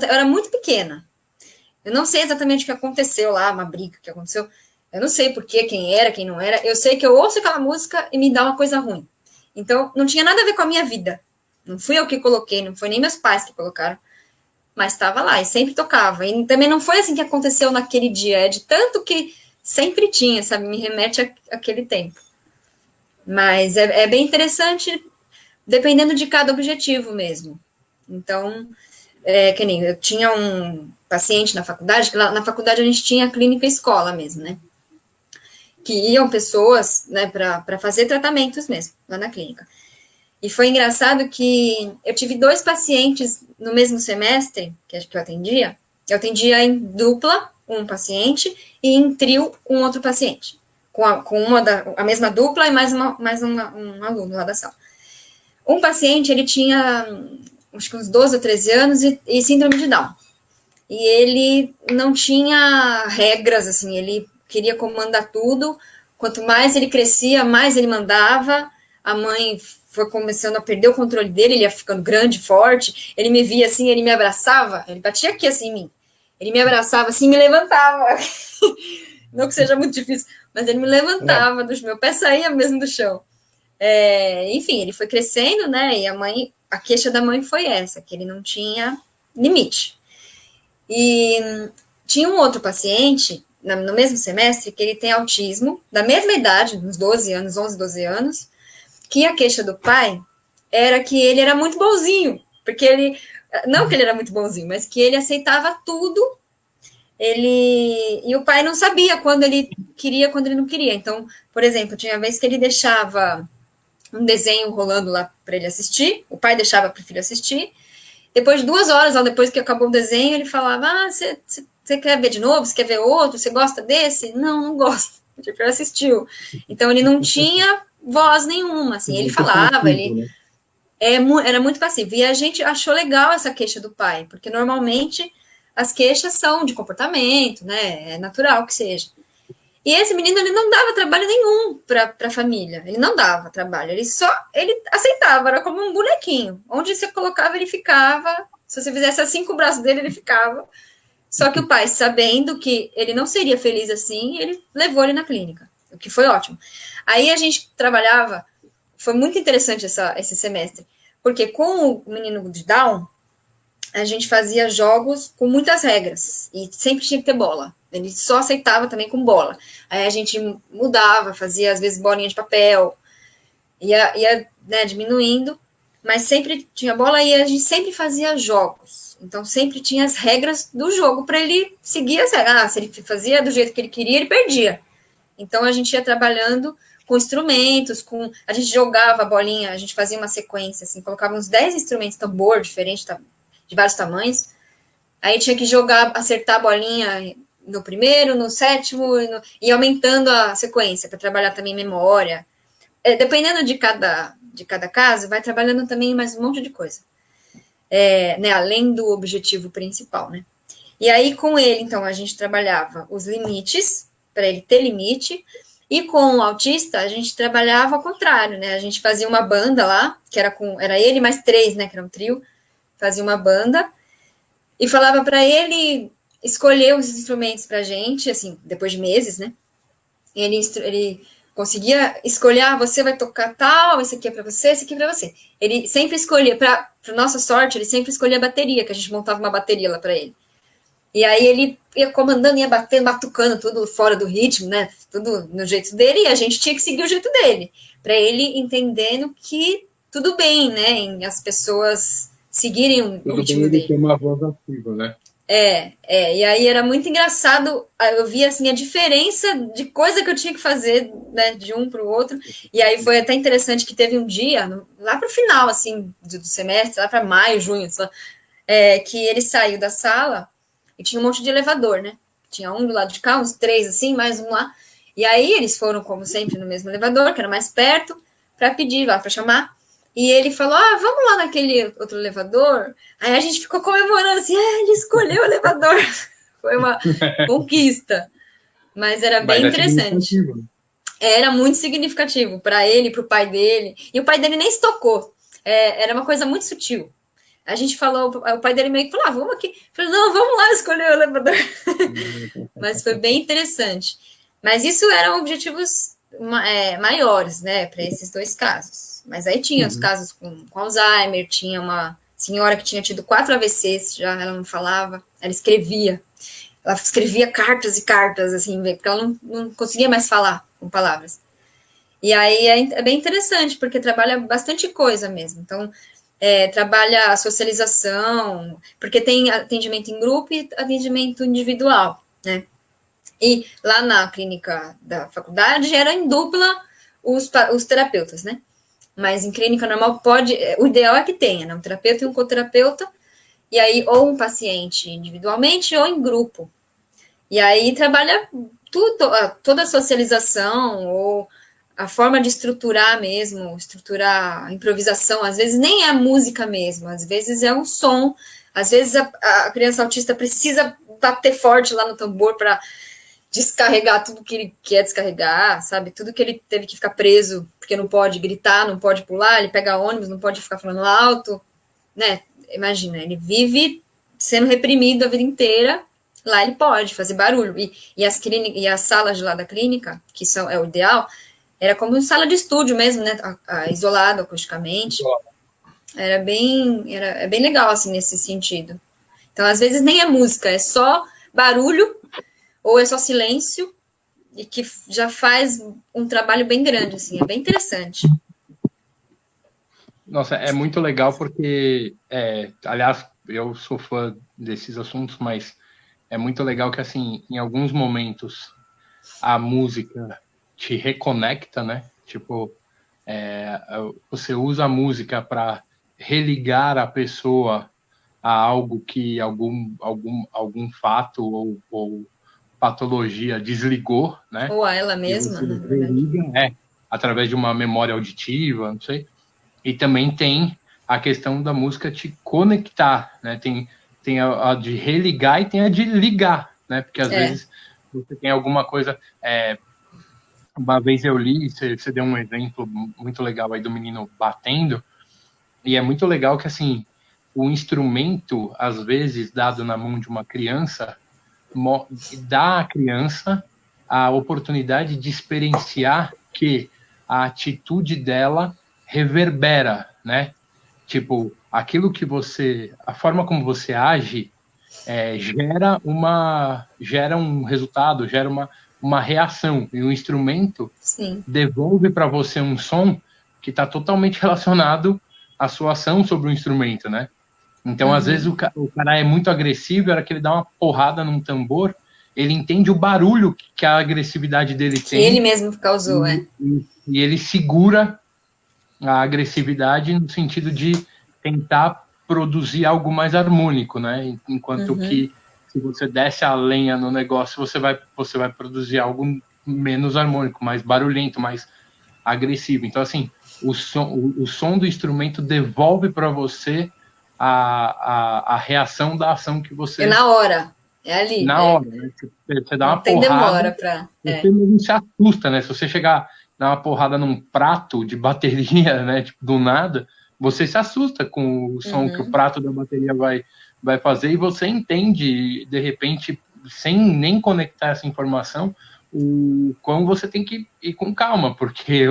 era muito pequena, eu não sei exatamente o que aconteceu lá, uma briga que aconteceu, eu não sei porquê, quem era, quem não era, eu sei que eu ouço aquela música e me dá uma coisa ruim. Então, não tinha nada a ver com a minha vida, não fui eu que coloquei, não foi nem meus pais que colocaram, mas estava lá e sempre tocava. E também não foi assim que aconteceu naquele dia, é de tanto que sempre tinha, sabe? Me remete àquele tempo. Mas é bem interessante, dependendo de cada objetivo mesmo. Então, que nem eu tinha um paciente na faculdade, que lá na faculdade a gente tinha a clínica escola mesmo, né? Que iam pessoas, né, para fazer tratamentos mesmo, lá na clínica. E foi engraçado que eu tive 2 pacientes no mesmo semestre que eu atendia em dupla, um paciente e em trio um outro paciente, com a mesma dupla e mais um aluno lá da sala. Um paciente, ele tinha acho que uns 12 ou 13 anos e síndrome de Down. E ele não tinha regras, assim, ele queria comandar tudo. Quanto mais ele crescia, mais ele mandava. A mãe foi começando a perder o controle dele, ele ia ficando grande, forte. Ele me via assim, ele me abraçava, ele batia aqui assim em mim. Ele me abraçava assim, me levantava. Não que seja muito difícil, mas ele me levantava do meu pé, saía mesmo do chão. Enfim, ele foi crescendo, né? E a queixa da mãe foi essa, que ele não tinha limite. E tinha um outro paciente, no mesmo semestre, que ele tem autismo, da mesma idade, uns 12 anos, 11, 12 anos, que a queixa do pai era que ele era muito bonzinho, porque ele, não que ele era muito bonzinho, mas que ele aceitava tudo, e o pai não sabia quando ele queria, quando ele não queria. Então, por exemplo, tinha vez que ele deixava um desenho rolando lá para ele assistir, o pai deixava para o filho assistir, depois de 2 horas, ou depois que acabou o desenho, ele falava, você quer ver de novo? Você quer ver outro? Você gosta desse? Não gosto. Tipo, ele assistiu. Então, ele não tinha voz nenhuma, assim, ele falava, ele era muito passivo. E a gente achou legal essa queixa do pai, porque normalmente as queixas são de comportamento, né? É natural que seja. E esse menino, ele não dava trabalho nenhum para a família. Ele não dava trabalho. Ele aceitava, era como um bonequinho. Onde você colocava, ele ficava. Se você fizesse assim com o braço dele, ele ficava. Só que o pai, sabendo que ele não seria feliz assim, ele levou ele na clínica, o que foi ótimo. Aí a gente trabalhava, foi muito interessante esse semestre, porque com o menino de Down, a gente fazia jogos com muitas regras, e sempre tinha que ter bola. Ele só aceitava também com bola. Aí a gente mudava, fazia às vezes bolinha de papel, ia né, diminuindo, mas sempre tinha bola e a gente sempre fazia jogos. Então sempre tinha as regras do jogo para ele seguir as regras. Se ele fazia do jeito que ele queria, ele perdia. Então a gente ia trabalhando com instrumentos, a gente jogava a bolinha, a gente fazia uma sequência, assim, colocava uns 10 instrumentos, tambor diferente, de vários tamanhos. Aí tinha que jogar, acertar a bolinha no primeiro, no sétimo, e aumentando a sequência, para trabalhar também memória. Dependendo de cada caso, vai trabalhando também mais um monte de coisa. Né, além do objetivo principal, né? E aí, com ele, então, a gente trabalhava os limites, para ele ter limite, e com o autista, a gente trabalhava ao contrário, né? A gente fazia uma banda lá, que era ele mais 3, né? Que era um trio, fazia uma banda, e falava para ele escolher os instrumentos para a gente, assim, depois de meses, né? Ele conseguia escolher, você vai tocar tal, esse aqui é para você, esse aqui é para você. Ele sempre escolhia, para nossa sorte, ele sempre escolhia a bateria, que a gente montava uma bateria lá para ele. E aí ele ia comandando, ia batendo, batucando, tudo fora do ritmo, né? Tudo no jeito dele, e a gente tinha que seguir o jeito dele, para ele entendendo que tudo bem, né? Em as pessoas seguirem o ritmo dele. Tem uma voz ativa, né? E aí era muito engraçado, eu via assim a diferença de coisa que eu tinha que fazer, né, de um para o outro, e aí foi até interessante que teve um dia, lá para o final, assim, do semestre, lá para maio, junho, que ele saiu da sala e tinha um monte de elevador, né, tinha um do lado de cá, uns 3 assim, mais um lá, e aí eles foram, como sempre, no mesmo elevador, que era mais perto, para pedir lá, para chamar. E ele falou, vamos lá naquele outro elevador. Aí a gente ficou comemorando assim, ele escolheu o elevador. Foi uma conquista. Mas era bem interessante. Era muito significativo para ele, para o pai dele. E o pai dele nem se tocou. Era uma coisa muito sutil. A gente falou, o pai dele meio que falou, vamos aqui. Falei, não, vamos lá escolher o elevador. Mas foi bem interessante. Mas isso eram objetivos maiores, né, para esses 2 casos. Mas aí tinha os casos com Alzheimer, tinha uma senhora que tinha tido 4 AVCs, já ela não falava, ela escrevia cartas e cartas, assim, porque ela não conseguia mais falar com palavras. E aí é bem interessante, porque trabalha bastante coisa mesmo. Então, trabalha a socialização, porque tem atendimento em grupo e atendimento individual, né? E lá na clínica da faculdade era em dupla os terapeutas, né? Mas em clínica normal o ideal é que tenha, né? Um terapeuta e um coterapeuta, e aí ou um paciente individualmente ou em grupo. E aí trabalha tudo, toda a socialização, ou a forma de estruturar mesmo, estruturar a improvisação. Às vezes nem é a música mesmo, às vezes é um som, às vezes a criança autista precisa bater forte lá no tambor para descarregar tudo que ele quer descarregar, sabe? Tudo que ele teve que ficar preso, porque não pode gritar, não pode pular, ele pega ônibus, não pode ficar falando alto, né? Imagina, ele vive sendo reprimido a vida inteira, lá ele pode fazer barulho. E as salas de lá da clínica, que é o ideal, era como sala de estúdio mesmo, né? Isolado acusticamente. É bem legal, assim, nesse sentido. Então, às vezes, nem é música, é só barulho, ou é só silêncio, e que já faz um trabalho bem grande, assim, é bem interessante. Nossa, é muito legal porque, aliás, eu sou fã desses assuntos, mas é muito legal que, assim, em alguns momentos a música te reconecta, né? Tipo, você usa a música para religar a pessoa a algo que algum fato ou patologia desligou, né? Ou a ela mesma, na verdade. Religa, através de uma memória auditiva, não sei. E também tem a questão da música te conectar, né? Tem a de religar e tem a de ligar, né? Porque às vezes você tem alguma coisa. Uma vez eu li, você deu um exemplo muito legal aí do menino batendo, e é muito legal que, assim, o instrumento, às vezes, dado na mão de uma criança, dá à criança a oportunidade de experienciar que a atitude dela reverbera, né? Tipo, aquilo que a forma como você age gera um resultado, gera uma reação, e o instrumento Sim. devolve para você um som que está totalmente relacionado à sua ação sobre o instrumento, né? Então, às vezes, o cara é muito agressivo, era que ele dá uma porrada num tambor, ele entende o barulho que a agressividade dele tem. Ele mesmo causou, e ele segura a agressividade no sentido de tentar produzir algo mais harmônico, né? Enquanto que se você desce a lenha no negócio, você vai produzir algo menos harmônico, mais barulhento, mais agressivo. Então, assim, o som do instrumento devolve para você a reação da ação que você... É na hora, é ali. Na hora, né? Você dá uma tem porrada, demora pra... você mesmo se assusta, né? Se você chegar, dar uma porrada num prato de bateria, né? Tipo, do nada, você se assusta com o som que o prato da bateria vai fazer, e você entende, de repente, sem nem conectar essa informação, o quão você tem que ir com calma, porque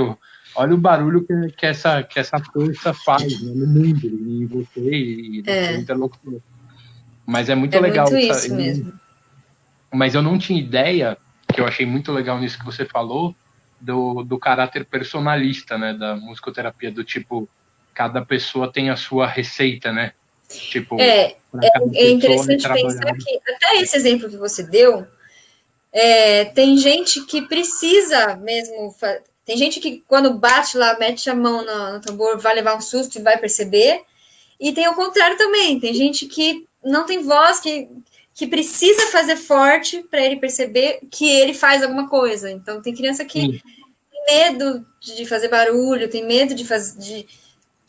olha o barulho que essa força faz, né, no mundo, em você e no seu interlocutor. Mas é muito legal. Muito isso mesmo. Mas eu não tinha ideia, que eu achei muito legal nisso que você falou, do caráter personalista, né, da musicoterapia, do tipo, cada pessoa tem a sua receita, né? Tipo, é interessante pensar que até esse exemplo que você deu, tem gente que precisa mesmo, tem gente que quando bate lá, mete a mão no tambor, vai levar um susto e vai perceber, e tem o contrário também, tem gente que não tem voz, que precisa fazer forte para ele perceber que ele faz alguma coisa. Então tem criança que tem medo de fazer barulho, tem medo de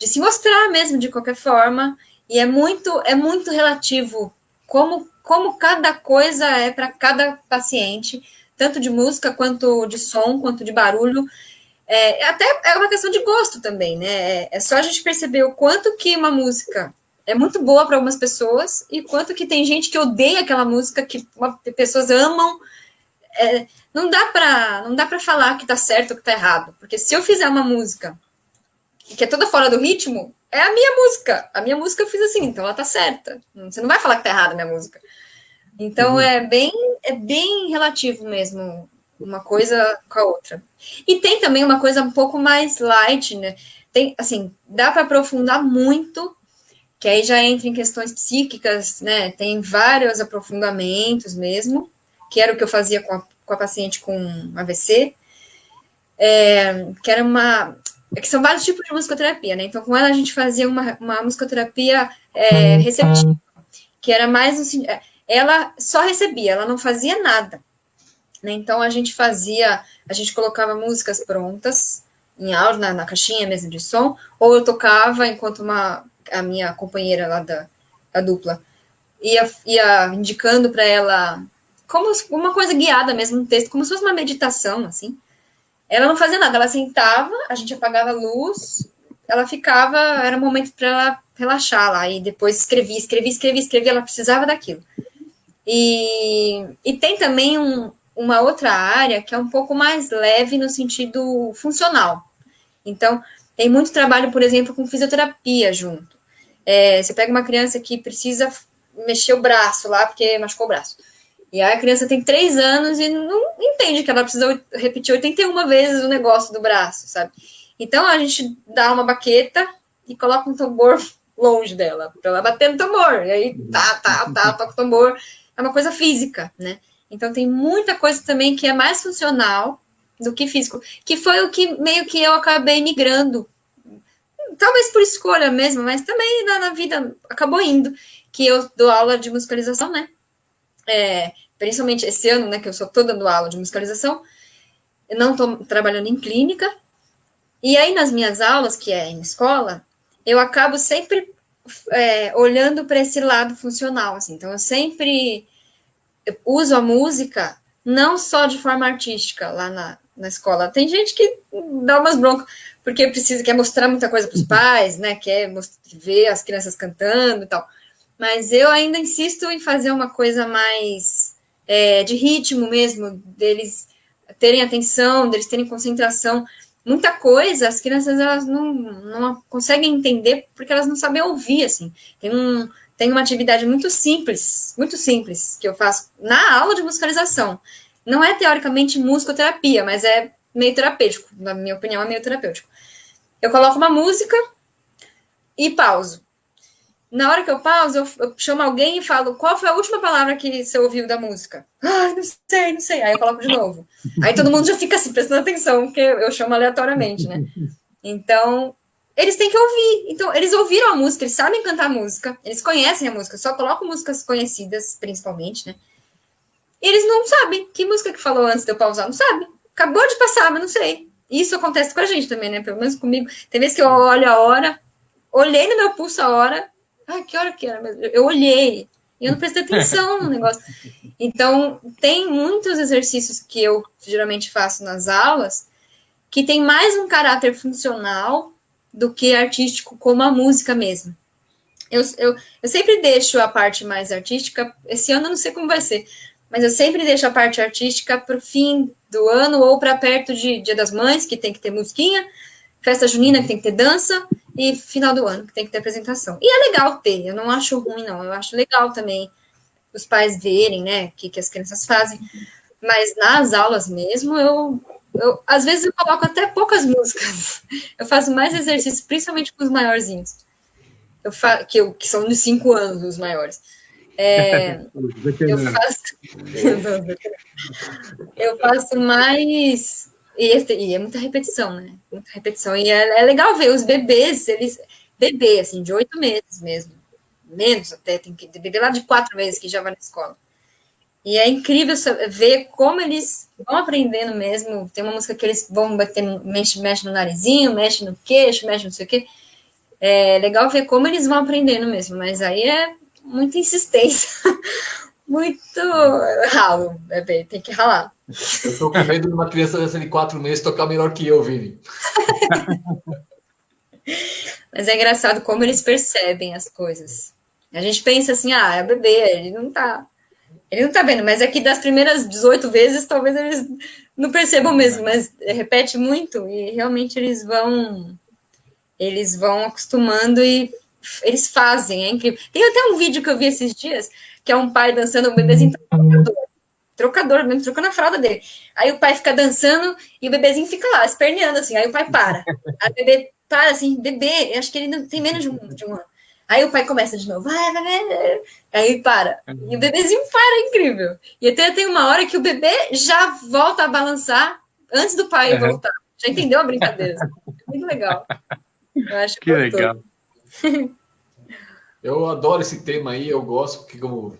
se mostrar mesmo de qualquer forma, e é muito relativo como cada coisa é para cada paciente, tanto de música, quanto de som, quanto de barulho. Até é uma questão de gosto também, né? É só a gente perceber o quanto que uma música é muito boa para algumas pessoas, e quanto que tem gente que odeia aquela música, que pessoas amam. Não dá para falar que tá certo ou que tá errado, porque se eu fizer uma música que é toda fora do ritmo, é a minha música eu fiz assim, então ela tá certa. Você não vai falar que tá errada a minha música. Então é bem relativo mesmo, uma coisa com a outra. E tem também uma coisa um pouco mais light, né? Tem, assim, dá para aprofundar muito, que aí já entra em questões psíquicas, né? Tem vários aprofundamentos mesmo, que era o que eu fazia com a paciente com AVC, que era que são vários tipos de musicoterapia, né? Então, com ela a gente fazia uma musicoterapia receptiva, que era mais ela só recebia, ela não fazia nada. Né? Então, a gente colocava músicas prontas, em áudio, na caixinha mesmo de som, ou eu tocava enquanto a minha companheira lá da dupla ia indicando para ela, como uma coisa guiada mesmo, um texto, como se fosse uma meditação, assim. Ela não fazia nada, ela sentava, a gente apagava a luz, ela ficava, era um momento para ela relaxar lá, e depois escrevia, ela precisava daquilo. E tem também uma outra área que é um pouco mais leve no sentido funcional. Então, tem muito trabalho, por exemplo, com fisioterapia junto. Você pega uma criança que precisa mexer o braço lá, porque machucou o braço. E aí a criança tem 3 anos e não entende que ela precisa repetir 81 vezes o negócio do braço, sabe? Então, a gente dá uma baqueta e coloca um tambor longe dela, para ela bater no tambor. E aí, toca o tambor. É uma coisa física, né? Então, tem muita coisa também que é mais funcional do que físico, que foi o que meio que eu acabei migrando. Talvez por escolha mesmo, mas também na vida acabou indo, que eu dou aula de musicalização, né? Principalmente esse ano, né, que eu só estou dando aula de musicalização, eu não estou trabalhando em clínica, e aí nas minhas aulas, que é em escola, eu acabo sempre olhando para esse lado funcional, assim, então eu sempre uso a música não só de forma artística lá na escola. Tem gente que dá umas broncas, porque quer mostrar muita coisa para os pais, né, quer ver as crianças cantando e tal, mas eu ainda insisto em fazer uma coisa mais de ritmo mesmo, deles terem atenção, deles terem concentração. Muita coisa, as crianças elas não conseguem entender porque elas não sabem ouvir, assim. Tem uma atividade muito simples, que eu faço na aula de musicalização. Não é teoricamente musicoterapia, mas é meio terapêutico. Na minha opinião, é meio terapêutico. Eu coloco uma música e pauso. Na hora que eu pauso, eu chamo alguém e falo, qual foi a última palavra que você ouviu da música? Ah, não sei. Aí eu coloco de novo. Aí todo mundo já fica assim, prestando atenção, porque eu chamo aleatoriamente, né? Então, eles têm que ouvir. Então, eles ouviram a música, eles sabem cantar a música, eles conhecem a música, só colocam músicas conhecidas, principalmente, né? E eles não sabem que música que falou antes de eu pausar, não sabe. Acabou de passar, mas não sei. Isso acontece com a gente também, né? Pelo menos comigo. Tem vezes que eu olho a hora, olhei no meu pulso a hora, que hora que era? Eu olhei e eu não prestei atenção no negócio. Então, tem muitos exercícios que eu geralmente faço nas aulas que tem mais um caráter funcional do que artístico, como a música mesmo. Eu sempre deixo a parte mais artística, esse ano eu não sei como vai ser, mas eu sempre deixo a parte artística para o fim do ano ou para perto de Dia das Mães, que tem que ter musiquinha, festa junina, que tem que ter dança, e final do ano, que tem que ter apresentação. E é legal ter, eu não acho ruim, não. Eu acho legal também os pais verem, né, o que as crianças fazem. Mas nas aulas mesmo, às vezes eu coloco até poucas músicas. Eu faço mais exercícios, principalmente com os maiorzinhos. Que são de 5 anos, os maiores. Eu faço mais... E é muita repetição, né? Muita repetição. E é legal ver os bebês, bebê, assim, de 8 meses mesmo. Menos até, tem que bebê lá de 4 meses que já vai na escola. E é incrível ver como eles vão aprendendo mesmo. Tem uma música que eles vão bater, mexe no narizinho, mexe no queixo, mexe não sei o quê. É legal ver como eles vão aprendendo mesmo, mas aí é muita insistência. Muito ralo, bebê, tem que ralar. Eu tô com medo de uma criança dessa de 4 meses tocar melhor que eu, Vini. Mas é engraçado como eles percebem as coisas. A gente pensa assim, é bebê, ele não tá vendo, mas é que das primeiras 18 vezes, talvez eles não percebam mesmo, mas repete muito e realmente eles vão acostumando e eles fazem, é incrível. Tem até um vídeo que eu vi esses dias, que é um pai dançando, um bebezinho trocador mesmo, trocando a fralda dele. Aí o pai fica dançando e o bebezinho fica lá, esperneando assim, aí o pai para. Aí o bebê para assim, bebê, acho que ele não tem menos de um ano. Aí o pai começa de novo, vai. Aí para. E o bebezinho para, é incrível. E até tem uma hora que o bebê já volta a balançar antes do pai voltar. Já entendeu a brincadeira? Muito legal. Eu acho que legal. Eu adoro esse tema aí, eu gosto, porque como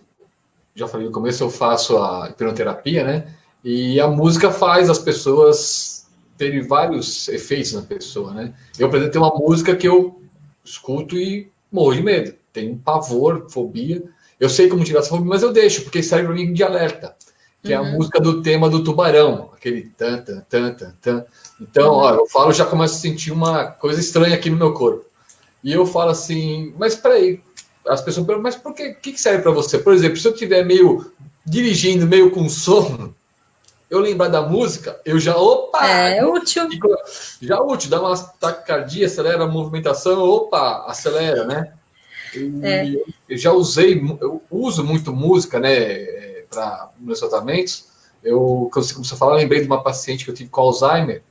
já falei no começo, eu faço a hipnoterapia, né? E a música faz as pessoas terem vários efeitos na pessoa, né? Eu, por exemplo, tenho uma música que eu escuto e morro de medo. Tenho pavor, fobia. Eu sei como tirar essa fobia, mas eu deixo, porque serve para mim de alerta. Que é a música do tema do tubarão. Aquele tan, tan, tan, tan, tan. Então, ó, eu falo, já começo a sentir uma coisa estranha aqui no meu corpo. E eu falo assim, mas peraí, as pessoas perguntam, mas por que serve para você? Por exemplo, se eu estiver meio dirigindo, meio com sono, eu lembrar da música, eu já, opa! É útil. Já útil, dá uma taquicardia, acelera a movimentação, opa, acelera, né? Eu já usei, eu uso muito música, né, para meus tratamentos. Quando você começou a falar, eu lembrei de uma paciente que eu tive com Alzheimer,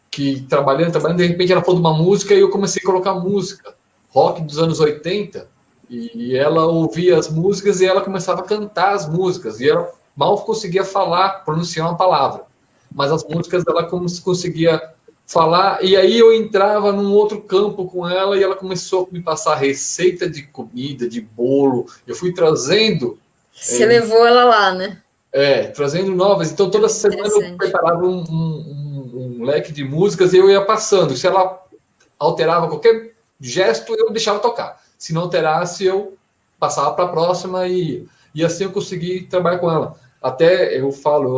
que trabalhando, de repente ela falou de uma música e eu comecei a colocar música, rock dos anos 80, e ela ouvia as músicas e ela começava a cantar as músicas, e ela mal conseguia falar, pronunciar uma palavra, mas as músicas ela conseguia falar, e aí eu entrava num outro campo com ela e ela começou a me passar receita de comida, de bolo, eu fui trazendo... Você levou ela lá, né? Trazendo novas, então toda semana eu preparava um leque de músicas e eu ia passando, se ela alterava qualquer gesto, eu deixava tocar, se não alterasse, eu passava para a próxima e assim eu consegui trabalhar com ela. Até eu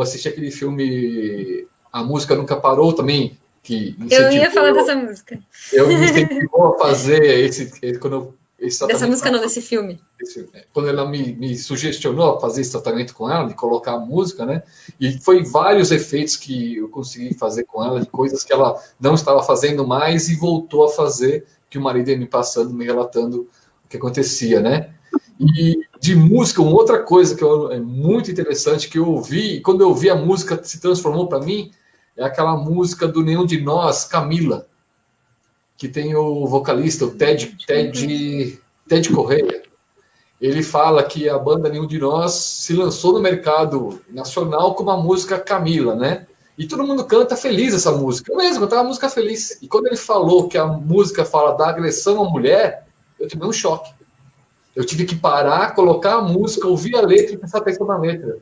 assisti aquele filme A Música Nunca Parou também, que eu ia falar dessa música. Eu me incentivou a fazer dessa música não, desse filme. Quando ela me sugestionou a fazer esse tratamento com ela, de colocar a música, né? E foi vários efeitos que eu consegui fazer com ela, de coisas que ela não estava fazendo mais e voltou a fazer, que o marido ia me passando, me relatando o que acontecia, né? E de música, uma outra coisa que é muito interessante, que eu ouvi, e quando eu ouvi a música se transformou para mim, é aquela música do Nenhum de Nós, Camila, que tem o vocalista, o Ted Correia. Ele fala que a banda Nenhum de Nós se lançou no mercado nacional com uma música Camila, né? E todo mundo canta feliz essa música. Eu mesmo cantava uma música feliz. E quando ele falou que a música fala da agressão à mulher, eu tive um choque. Eu tive que parar, colocar a música, ouvir a letra e prestar atenção na letra.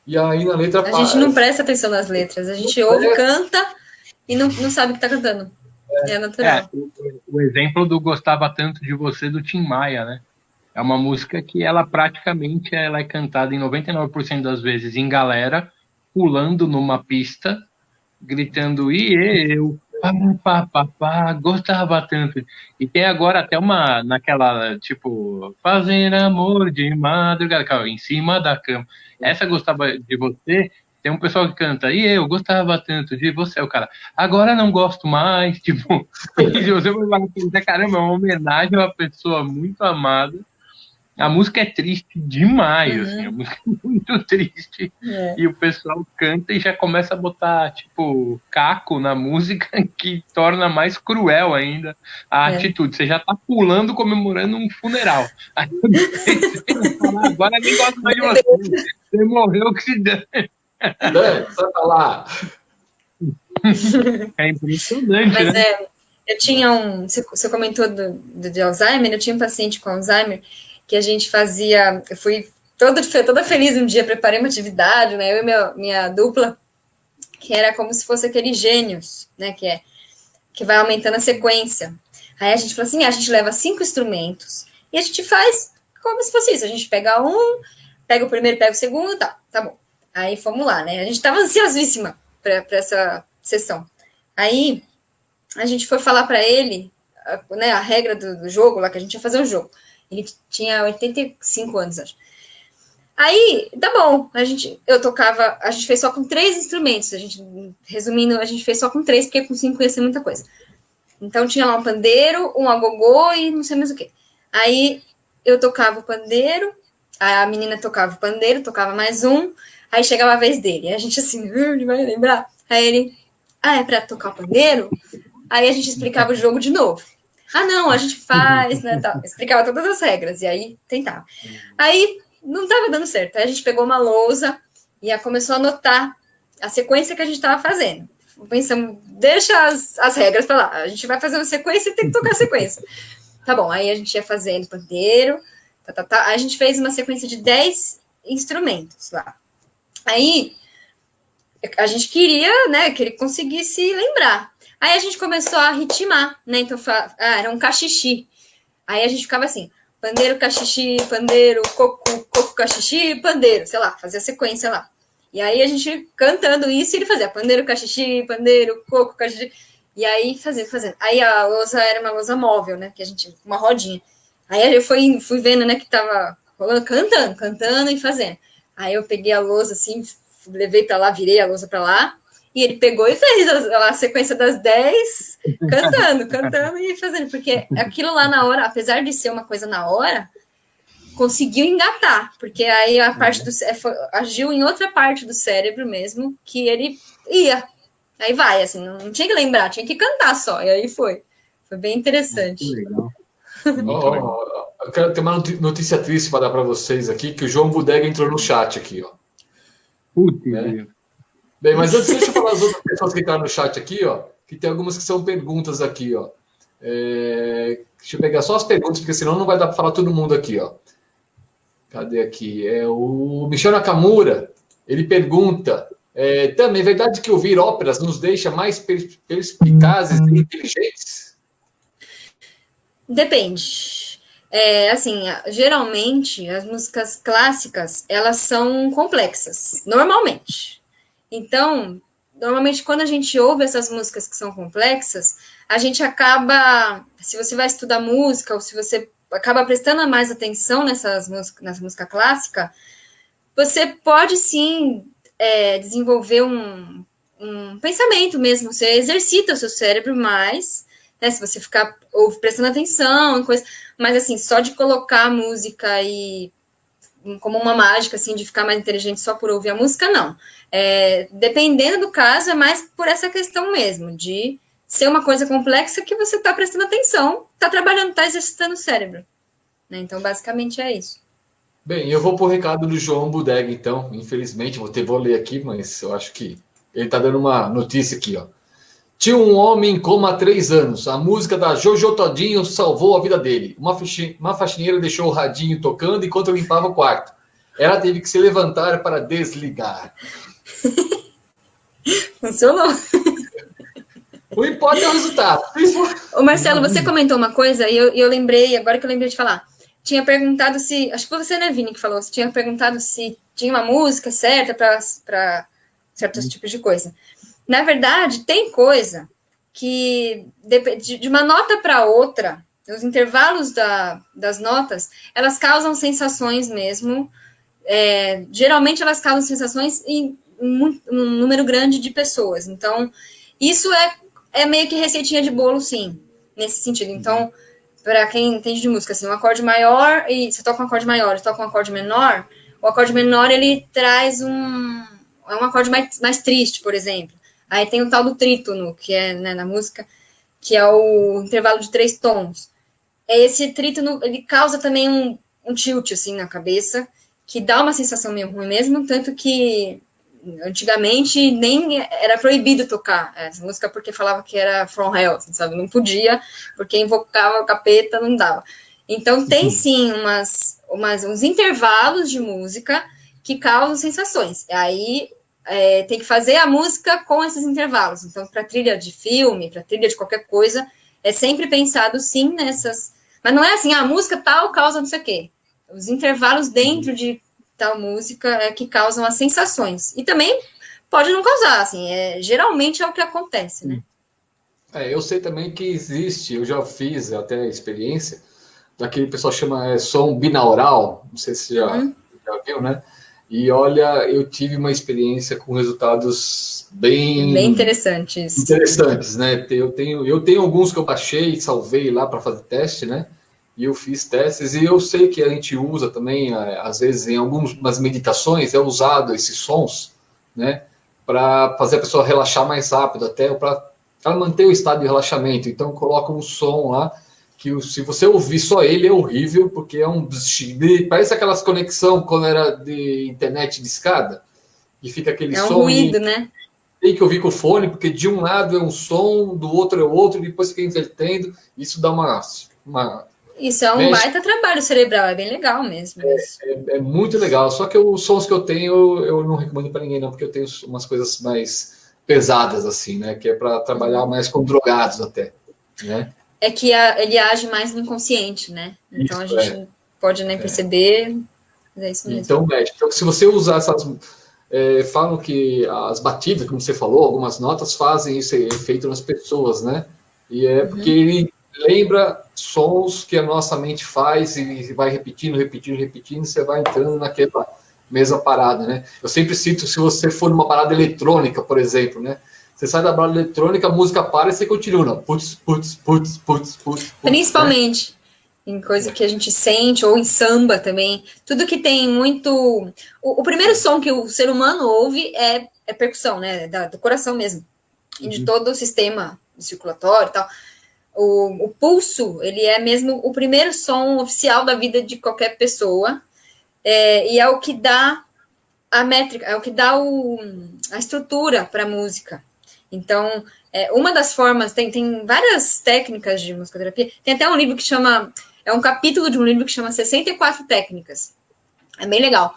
E aí na letra... A gente não presta atenção nas letras. A gente ouve, canta e não sabe o que está cantando. É natural. O exemplo do Gostava Tanto de Você, do Tim Maia, né? É uma música que ela praticamente é cantada em 99% das vezes em galera, pulando numa pista, gritando, e eu, gostava tanto. E tem agora até uma, naquela, tipo, fazer amor de madrugada, em cima da cama. Essa Gostava de Você, tem um pessoal que canta, e eu gostava tanto de você, o cara, agora não gosto mais, tipo, e você vai pensar, caramba, é uma homenagem a uma pessoa muito amada. A música é triste demais, assim, a música é muito triste. E o pessoal canta e já começa a botar, tipo, caco na música, que torna mais cruel ainda a atitude. Você já tá pulando, comemorando um funeral. Aí você fala, agora nem gosto mais de você. Você morreu, que se dane. Sai pra lá. É impressionante, mas, né? Eu tinha você comentou de Alzheimer, eu tinha um paciente com Alzheimer que a gente fazia, eu fui toda feliz um dia, preparei uma atividade, né, eu e minha dupla, que era como se fosse aquele Gênios, né, que vai aumentando a sequência. Aí a gente falou assim, a gente leva 5 instrumentos e a gente faz como se fosse isso, a gente pega o primeiro, pega o segundo, tá bom. Aí fomos lá, né, a gente estava ansiosíssima para essa sessão. Aí a gente foi falar para ele, né, a regra do jogo, lá que a gente ia fazer um jogo. Ele tinha 85 anos, acho. Aí, tá bom, a gente fez só com 3 instrumentos, resumindo, a gente fez só com 3, porque com 5 ia ser muita coisa. Então, tinha lá um pandeiro, um agogô e não sei mais o que. Aí, eu tocava o pandeiro, a menina tocava o pandeiro, tocava mais um, aí chegava a vez dele. Aí a gente assim, ele vai lembrar? Aí ele, é pra tocar o pandeiro? Aí a gente explicava o jogo de novo. Não, a gente faz, né, tal. Explicava todas as regras, e aí tentava. Aí não estava dando certo. Aí a gente pegou uma lousa e começou a anotar a sequência que a gente estava fazendo. Pensamos, deixa as regras para lá. A gente vai fazer uma sequência e tem que tocar a sequência. Tá bom, aí a gente ia fazendo pandeiro, Aí a gente fez uma sequência de 10 instrumentos lá. Aí a gente queria, né, que ele conseguisse lembrar. Aí a gente começou a ritmar, né? Então era um cachixi. Aí a gente ficava assim: pandeiro, cachixi, pandeiro, coco, coco, cachixi, pandeiro, sei lá, fazia sequência lá. E aí a gente cantando isso, ele fazia pandeiro, cachixi, pandeiro, coco, cachixi. E aí fazendo. Aí a lousa era uma lousa móvel, né? Que a gente, uma rodinha. Aí eu fui vendo, né, que tava rolando, cantando e fazendo. Aí eu peguei a lousa assim, levei pra lá, virei a lousa pra lá. E ele pegou e fez a sequência das 10, cantando e fazendo. Porque aquilo lá na hora, apesar de ser uma coisa na hora, conseguiu engatar. Porque aí a parte agiu em outra parte do cérebro mesmo, que ele ia. Aí vai, assim, não tinha que lembrar, tinha que cantar só. E aí foi. Foi bem interessante. Legal. Eu quero ter uma notícia triste para dar para vocês aqui, que o João Bodega entrou no chat aqui, ó. Putz, Bem, mas antes, deixa eu falar as outras pessoas que estão no chat aqui, ó, que tem algumas que são perguntas aqui, ó. Deixa eu pegar só as perguntas, porque senão não vai dar para falar todo mundo aqui, ó. Cadê aqui? O Michel Nakamura, ele pergunta, também, é verdade que ouvir óperas nos deixa mais perspicazes e inteligentes? Depende. Assim, geralmente, as músicas clássicas, elas são complexas, normalmente. Então, normalmente, quando a gente ouve essas músicas que são complexas, a gente acaba, se você vai estudar música, ou se você acaba prestando mais atenção nessa música clássica, você pode, sim, desenvolver um pensamento mesmo, você exercita o seu cérebro mais, né, se você ficar prestando atenção, coisa, mas, assim, só de colocar a música e como uma mágica, assim, de ficar mais inteligente só por ouvir a música, não. Dependendo do caso, é mais por essa questão mesmo, de ser uma coisa complexa que você está prestando atenção, está trabalhando, está exercitando o cérebro. Né? Então, basicamente, é isso. Bem, eu vou para o recado do João Bodega, então. Infelizmente, vou ler aqui, mas eu acho que ele está dando uma notícia aqui, ó. Tinha um homem em coma há 3 anos. A música da Jojo Todinho salvou a vida dele. Uma faxineira deixou o radinho tocando enquanto limpava o quarto. Ela teve que se levantar para desligar. Funcionou. O importante é o resultado. Ô Marcelo, você comentou uma coisa e eu lembrei, agora que eu lembrei de falar. Tinha perguntado se, acho que foi você, né, Vini, que falou, você tinha perguntado se tinha uma música certa para certos tipos de coisa. Na verdade, tem coisa que, de uma nota para outra, os intervalos das notas, elas causam sensações mesmo. Geralmente, elas causam sensações em um número grande de pessoas. Então, isso é meio que receitinha de bolo, sim, nesse sentido. Então, para quem entende de música, assim, um acorde maior, e você toca um acorde maior e toca um acorde menor, o acorde menor, ele traz um acorde mais triste, por exemplo. Aí tem o tal do trítono, que é, né, na música, que é o intervalo de 3 tons. Esse trítono, ele causa também um tilt, assim, na cabeça, que dá uma sensação meio ruim mesmo, tanto que antigamente nem era proibido tocar essa música porque falava que era from hell, sabe? Não podia, porque invocava o capeta, não dava. Então tem sim uns intervalos de música que causam sensações. Aí tem que fazer a música com esses intervalos. Então, para trilha de filme, para trilha de qualquer coisa, é sempre pensado sim nessas. Mas não é assim, a música tal causa não sei o quê. Os intervalos dentro de tal música é que causam as sensações. E também pode não causar, assim, geralmente é o que acontece, né? Eu sei também que existe, eu já fiz até a experiência, daquele pessoal chama som binaural, não sei se você já viu, né? E olha, eu tive uma experiência com resultados bem interessantes. Interessantes, né? Eu tenho alguns que eu baixei e salvei lá para fazer teste, né? E eu fiz testes, e eu sei que a gente usa também, às vezes, em algumas meditações, é usado esses sons, né? Para fazer a pessoa relaxar mais rápido, até para manter o estado de relaxamento. Então, coloca um som lá, que se você ouvir só ele, é horrível, porque parece aquelas conexão quando era de internet de escada, e fica aquele som. É um ruído, né? Tem que ouvir com o fone, porque de um lado é um som, do outro é o outro, e depois fica invertendo. Isso dá uma Isso é um baita trabalho cerebral, é bem legal mesmo. É muito legal, só que os sons que eu tenho, eu não recomendo para ninguém não, porque eu tenho umas coisas mais pesadas, assim, né? Que é para trabalhar mais com drogados até, né? É que ele age mais no inconsciente, né? Então a gente não pode nem perceber, mas é isso mesmo. Então, mexe. Então, se você usar essas... falam que as batidas, como você falou, algumas notas fazem esse efeito nas pessoas, né? E é porque ele lembra sons que a nossa mente faz e vai repetindo, você vai entrando naquela mesma parada, né? Eu sempre cito, se você for numa parada eletrônica, por exemplo, né? Você sai da parada eletrônica, a música para e você continua. Putz. Principalmente em coisa que a gente sente, ou em samba também. Tudo que tem muito... O primeiro som que o ser humano ouve é percussão, né? Do coração mesmo. E de todo o sistema circulatório e tal. O pulso, ele é mesmo o primeiro som oficial da vida de qualquer pessoa, e é o que dá a métrica, é o que dá a estrutura para a música. Então, uma das formas, tem várias técnicas de musicoterapia, tem até um livro que chama, é um capítulo de um livro que chama 64 Técnicas, é bem legal.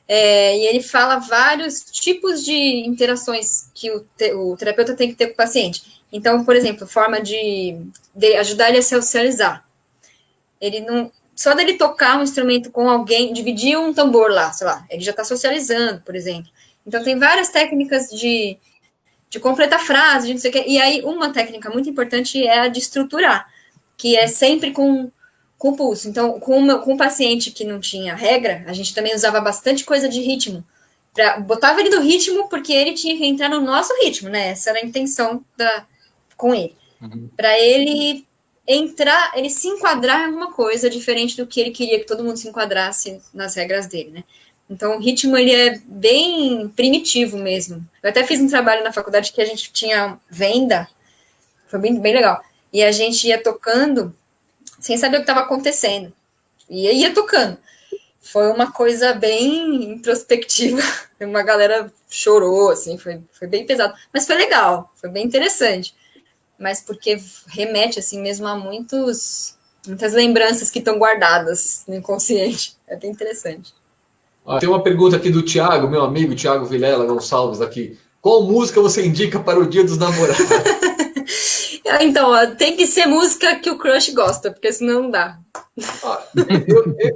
E ele fala vários tipos de interações que o terapeuta tem que ter com o paciente. Então, por exemplo, forma de ajudar ele a socializar. Ele não... Só dele tocar um instrumento com alguém, dividir um tambor lá, sei lá, ele já está socializando, por exemplo. Então, tem várias técnicas de completar frase, de não sei o quê. E aí, uma técnica muito importante é a de estruturar, que é sempre com o pulso. Então, com o paciente que não tinha regra, a gente também usava bastante coisa de ritmo. Botava ele no ritmo, porque ele tinha que entrar no nosso ritmo, né? Essa era a intenção com ele. Para ele entrar, ele se enquadrar em alguma coisa diferente do que ele queria que todo mundo se enquadrasse nas regras dele, né? Então, o ritmo, ele é bem primitivo mesmo. Eu até fiz um trabalho na faculdade que a gente tinha venda, foi bem, bem legal. E a gente ia tocando sem saber o que estava acontecendo. E ia tocando. Foi uma coisa bem introspectiva. Uma galera chorou, assim, foi bem pesado. Mas foi legal, foi bem interessante. Mas porque remete, assim, mesmo a muitas lembranças que estão guardadas no inconsciente. É bem interessante. Tem uma pergunta aqui do Thiago, meu amigo Thiago Vilela Gonçalves aqui. Qual música você indica para o Dia dos Namorados? Então, tem que ser música que o crush gosta, porque senão não dá.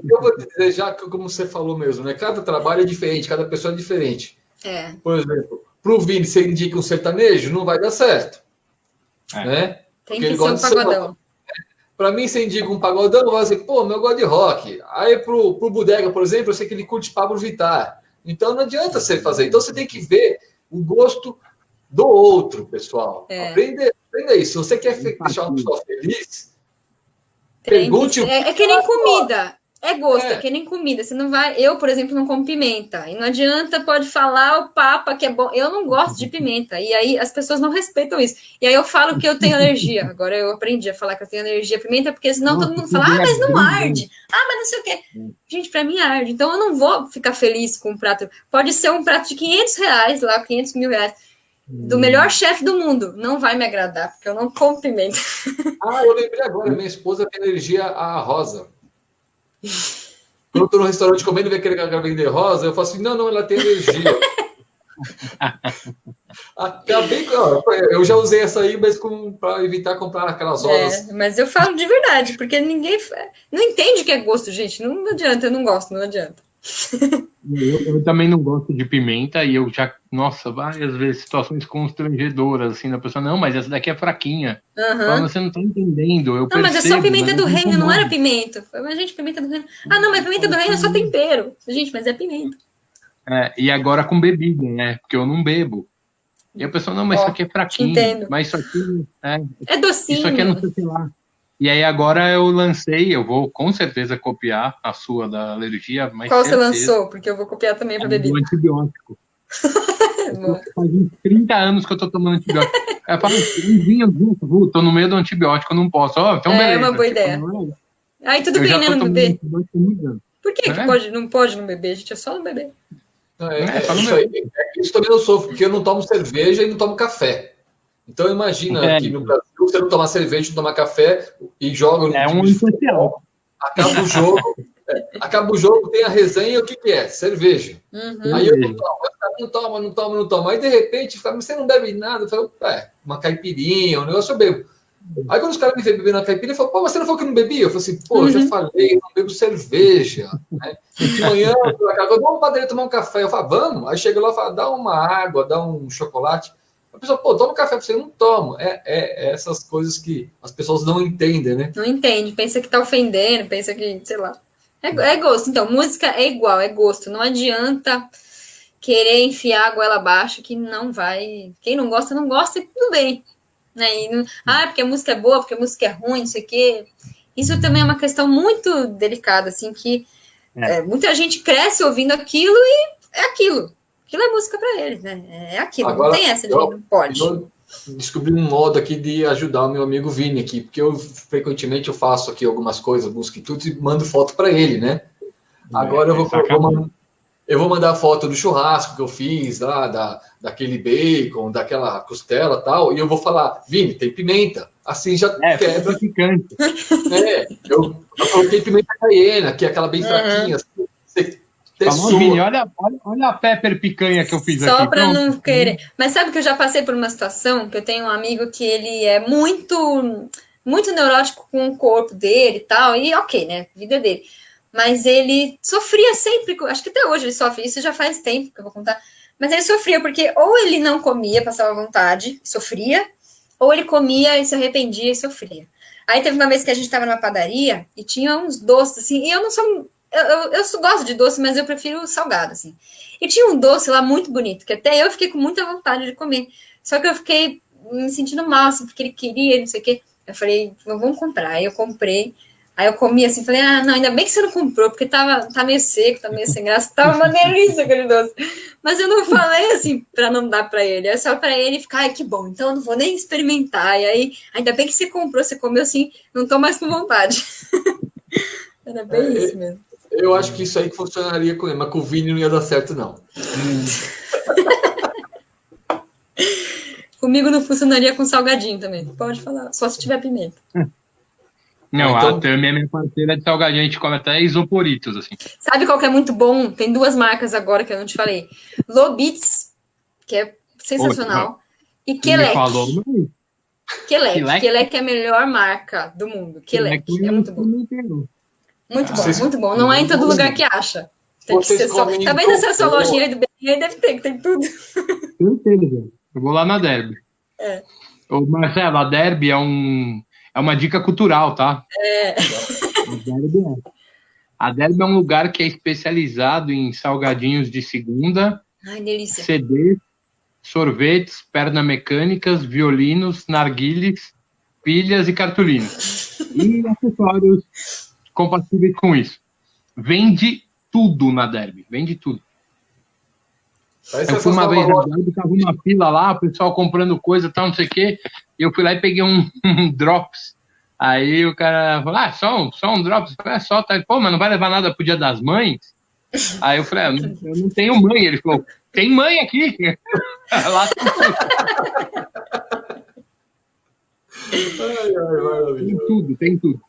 Eu vou dizer, já que como você falou mesmo, né? Cada trabalho é diferente, cada pessoa é diferente. Por exemplo, para o Vini, você indica um sertanejo, não vai dar certo. Né? Tem que ser um pagodão. Para mim, você indica um pagodão, vai dizer, pô, eu gosto de rock. Aí pro Bodega, por exemplo, eu sei que ele curte Pablo Vittar. Então não adianta você fazer. Então você tem que ver o gosto do outro, pessoal. Aprenda isso. Se você quer deixar uma pessoa feliz, pergunte. É que nem comida. É gosto, é que nem comida. Você não vai. Eu, por exemplo, não como pimenta. E não adianta, pode falar o papa que é bom. Eu não gosto de pimenta. E aí as pessoas não respeitam isso. E aí eu falo que eu tenho alergia. Agora eu aprendi a falar que eu tenho alergia à pimenta, porque senão todo mundo fala, mas não arde. Mas não sei o quê. Gente, pra mim arde. Então eu não vou ficar feliz com um prato. Pode ser um prato de R$500 lá, 500 mil reais. Do melhor chefe do mundo. Não vai me agradar, porque eu não como pimenta. Eu lembrei agora. Minha esposa tem alergia à rosa. Quando eu tô no restaurante comendo e vê aquele cara vender rosa, eu falo assim, não, ela tem alergia. Acabei, eu já usei essa aí, mas para evitar comprar aquelas rosas. Mas eu falo de verdade, porque ninguém não entende o que é gosto, gente. Não adianta, eu não gosto, não adianta. Eu também não gosto de pimenta e eu já, várias vezes situações constrangedoras, assim, da pessoa, não, mas essa daqui é fraquinha. Fala, você não tá entendendo, eu percebo. Mas é só pimenta do reino, não era pimenta. Mas, gente, pimenta do reino. Não, mas pimenta do reino é só tempero. Gente, mas é pimenta. E agora com bebida, né? Porque eu não bebo. E a pessoa, não, mas isso aqui é fraquinho. Entendo. Mas isso aqui é docinho. Isso aqui é não sei o que lá. E aí agora eu vou com certeza copiar a sua da alergia. Mas qual você lançou? Porque eu vou copiar também para bebida. O antibiótico. Faz uns 30 anos que eu tô tomando antibiótico. Eu falo, vinho, tô no meio do antibiótico, eu não posso. Então beleza. É uma boa ideia. Aí tudo bem, né, não beber. Por que não pode não beber, gente? É só não beber. Isso também eu sofro, porque eu não tomo cerveja e não tomo café. Então imagina que no Brasil você não tomar cerveja, não tomar café e joga no um especial. acaba o jogo, tem a resenha, o que é? Cerveja. Uhum. Aí eu não tomo. Aí, de repente, fala, mas você não bebe nada? Eu falo, uma caipirinha, um negócio eu bebo. Aí, quando os caras me veem bebendo uma caipirinha, eu falo, pô, mas você não falou que não bebia? Eu falo assim, pô, eu já falei, eu não bebo cerveja. Né? De manhã, vamos pra dentro tomar um café. Eu falo, vamos. Aí chega lá e fala, dá uma água, dá um chocolate. A pessoa, pô, toma um café. Você não toma. É essas coisas que as pessoas não entendem, né? Não entende, pensa que tá ofendendo, pensa que, sei lá. É gosto. Então, música é igual, é gosto. Não adianta querer enfiar a goela abaixo que não vai. Quem não gosta, não gosta e tudo bem. Né? Porque a música é boa, porque a música é ruim, não sei o quê. Isso também é uma questão muito delicada, assim, que muita gente cresce ouvindo aquilo e é aquilo. Aquilo é música para eles, né? É aquilo. Agora, não tem essa de não pode. Eu descobri um modo aqui de ajudar o meu amigo Vini aqui, porque frequentemente eu faço aqui algumas coisas, música e tudo, e mando foto para ele, né? Agora eu vou mandar foto do churrasco que eu fiz lá, daquele bacon, daquela costela e tal, e eu vou falar, Vini, tem pimenta. Assim já quebra. Picante. Eu coloquei pimenta caiena, que é aquela bem fraquinha. Assim, Falou, Vini, olha a pepper picanha que eu fiz Só aqui. Só para não querer. Mas sabe que eu já passei por uma situação que eu tenho um amigo que ele é muito neurótico com o corpo dele e tal, e ok, né? Vida dele. Mas ele sofria sempre, acho que até hoje ele sofre, isso já faz tempo que eu vou contar, mas ele sofria porque ou ele não comia, passava vontade, sofria, ou ele comia e se arrependia e sofria. Aí teve uma vez que a gente estava numa padaria e tinha uns doces, assim, e eu não sou... Eu gosto de doce, mas eu prefiro salgado, assim. E tinha um doce lá muito bonito, que até eu fiquei com muita vontade de comer. Só que eu fiquei me sentindo mal, assim, porque ele queria, não sei o quê. Eu falei, vamos comprar. Aí eu comprei. Aí eu comi assim, falei, não, ainda bem que você não comprou, porque tá meio seco, tá meio sem graça. Tava uma delícia aquele doce. Mas eu não falei assim, pra não dar pra ele. É só pra ele ficar, que bom, então eu não vou nem experimentar. E aí, ainda bem que você comprou, você comeu assim, não tô mais com vontade. Era bem isso mesmo. Eu acho que isso aí que funcionaria com ele, mas com o Vini não ia dar certo, não. Comigo não funcionaria com salgadinho também. Pode falar, só se tiver pimenta. Não, então... a Tami é minha parceira de salgadinho, a gente come até isoporitos, assim. Sabe qual que é muito bom? Tem duas marcas agora que eu não te falei. Lobits, que é sensacional, e Kelec. Kelec é a melhor marca do mundo. Kelec é muito bom. Muito bom. Não é em todo lugar que acha. Tem que ser só. Talvez essa lojinha aí do BM deve ter, que tem tudo. Eu vou lá na Derby. Ô, Marcelo, a Derby é uma dica cultural, tá? A Derby é um lugar que é especializado em salgadinhos de segunda. Ai, delícia. CDs, sorvetes, pernas mecânicas, violinos, narguilés, pilhas e cartolinas. E acessórios compatíveis com isso. Vende tudo na Derby, vende tudo. Eu fui uma vez na Derby, tava uma fila lá, o pessoal comprando coisa, tal, não sei o quê, e eu fui lá e peguei um Drops. Aí o cara falou, só um Drops. Eu falei, tá. Pô, mas não vai levar nada pro Dia das Mães? Aí eu falei, eu não tenho mãe. Ele falou, tem mãe aqui. Lá tem tudo.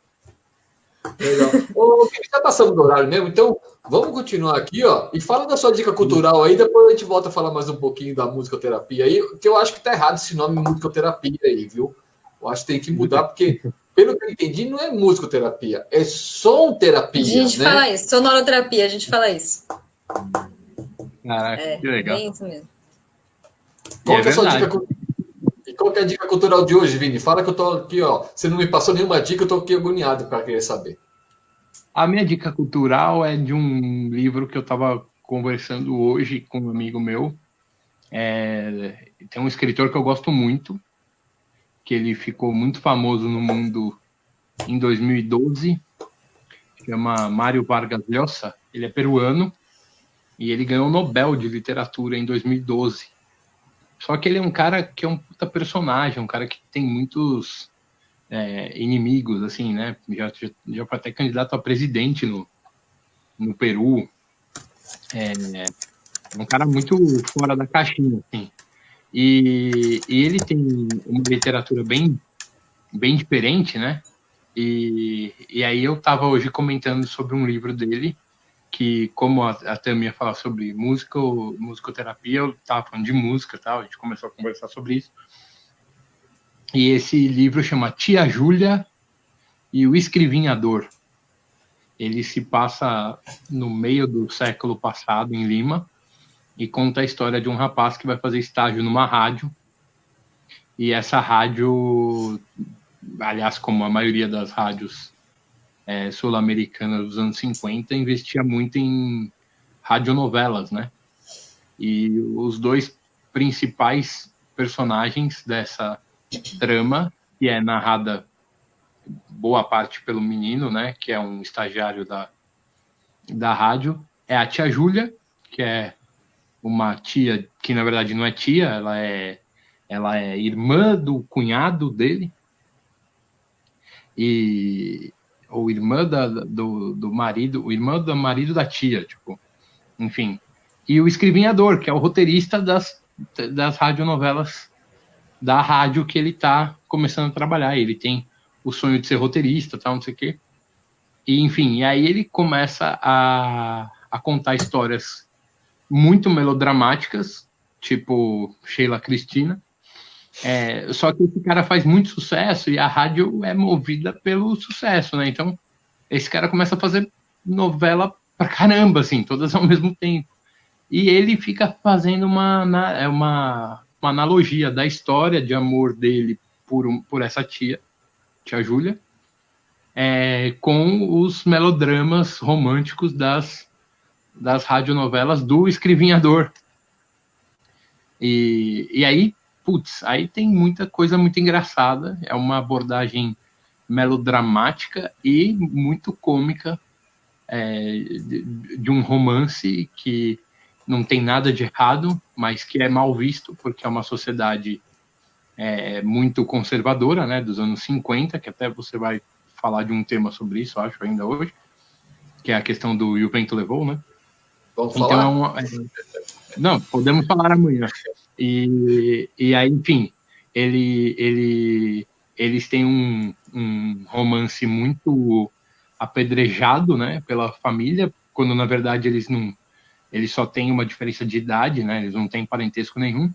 Legal. Ô, a gente tá passando do horário mesmo, então vamos continuar aqui, ó. E fala da sua dica cultural aí, depois a gente volta a falar mais um pouquinho da musicoterapia aí, que eu acho que tá errado esse nome musicoterapia aí, viu? Eu acho que tem que mudar, porque, pelo que eu entendi, não é musicoterapia, é sonterapia. A gente fala isso, sonoroterapia, a gente fala isso. Caraca, que legal. É isso mesmo. Qual que é a sua dica cultural? E qual que é a dica cultural de hoje, Vini? Fala que eu tô aqui, ó. Você não me passou nenhuma dica, eu tô aqui agoniado para querer saber. A minha dica cultural é de um livro que eu estava conversando hoje com um amigo meu. Tem um escritor que eu gosto muito, que ele ficou muito famoso no mundo em 2012, chama Mário Vargas Llosa. Ele é peruano e ele ganhou o Nobel de Literatura em 2012. Só que ele é um cara que é um puta personagem, um cara que tem muitos inimigos, assim, né? Já foi até candidato a presidente no Peru. É um cara muito fora da caixinha, assim. E ele tem uma literatura bem diferente, né? E aí eu estava hoje comentando sobre um livro dele, que como a Tami ia falar sobre musicoterapia, eu estava falando de música e tal, a gente começou a conversar sobre isso. E esse livro chama Tia Júlia e o Escrivinhador. Ele se passa no meio do século passado, em Lima, e conta a história de um rapaz que vai fazer estágio numa rádio. E essa rádio, aliás, como a maioria das rádios sul-americanas dos anos 50, investia muito em radionovelas, né? E os dois principais personagens dessa trama, que é narrada boa parte pelo menino, né, que é um estagiário da rádio, é a tia Júlia, que é uma tia que na verdade não é tia, ela é irmã do cunhado dele, ou irmã do marido, o irmão do marido da tia, tipo, enfim. E o escrivinhador, que é o roteirista das radionovelas da rádio que ele está começando a trabalhar. Ele tem o sonho de ser roteirista, tal, não sei o quê. E, enfim, e aí ele começa a contar histórias muito melodramáticas, tipo Sheila Cristina. Só que esse cara faz muito sucesso e a rádio é movida pelo sucesso, né? Então, esse cara começa a fazer novela pra caramba, assim, todas ao mesmo tempo. E ele fica fazendo uma analogia da história de amor dele por essa tia Júlia, com os melodramas românticos das radionovelas do Escrivinhador. E aí, aí tem muita coisa muito engraçada, é uma abordagem melodramática e muito cômica de um romance que não tem nada de errado, mas que é mal visto, porque é uma sociedade muito conservadora, né, dos anos 50, que até você vai falar de um tema sobre isso, acho, ainda hoje, que é a questão do E o Vento Levou, né? Vamos então, falar? Não, podemos falar amanhã. E aí, enfim, eles têm um romance muito apedrejado, né, pela família, quando na verdade eles só têm uma diferença de idade, né, eles não têm parentesco nenhum.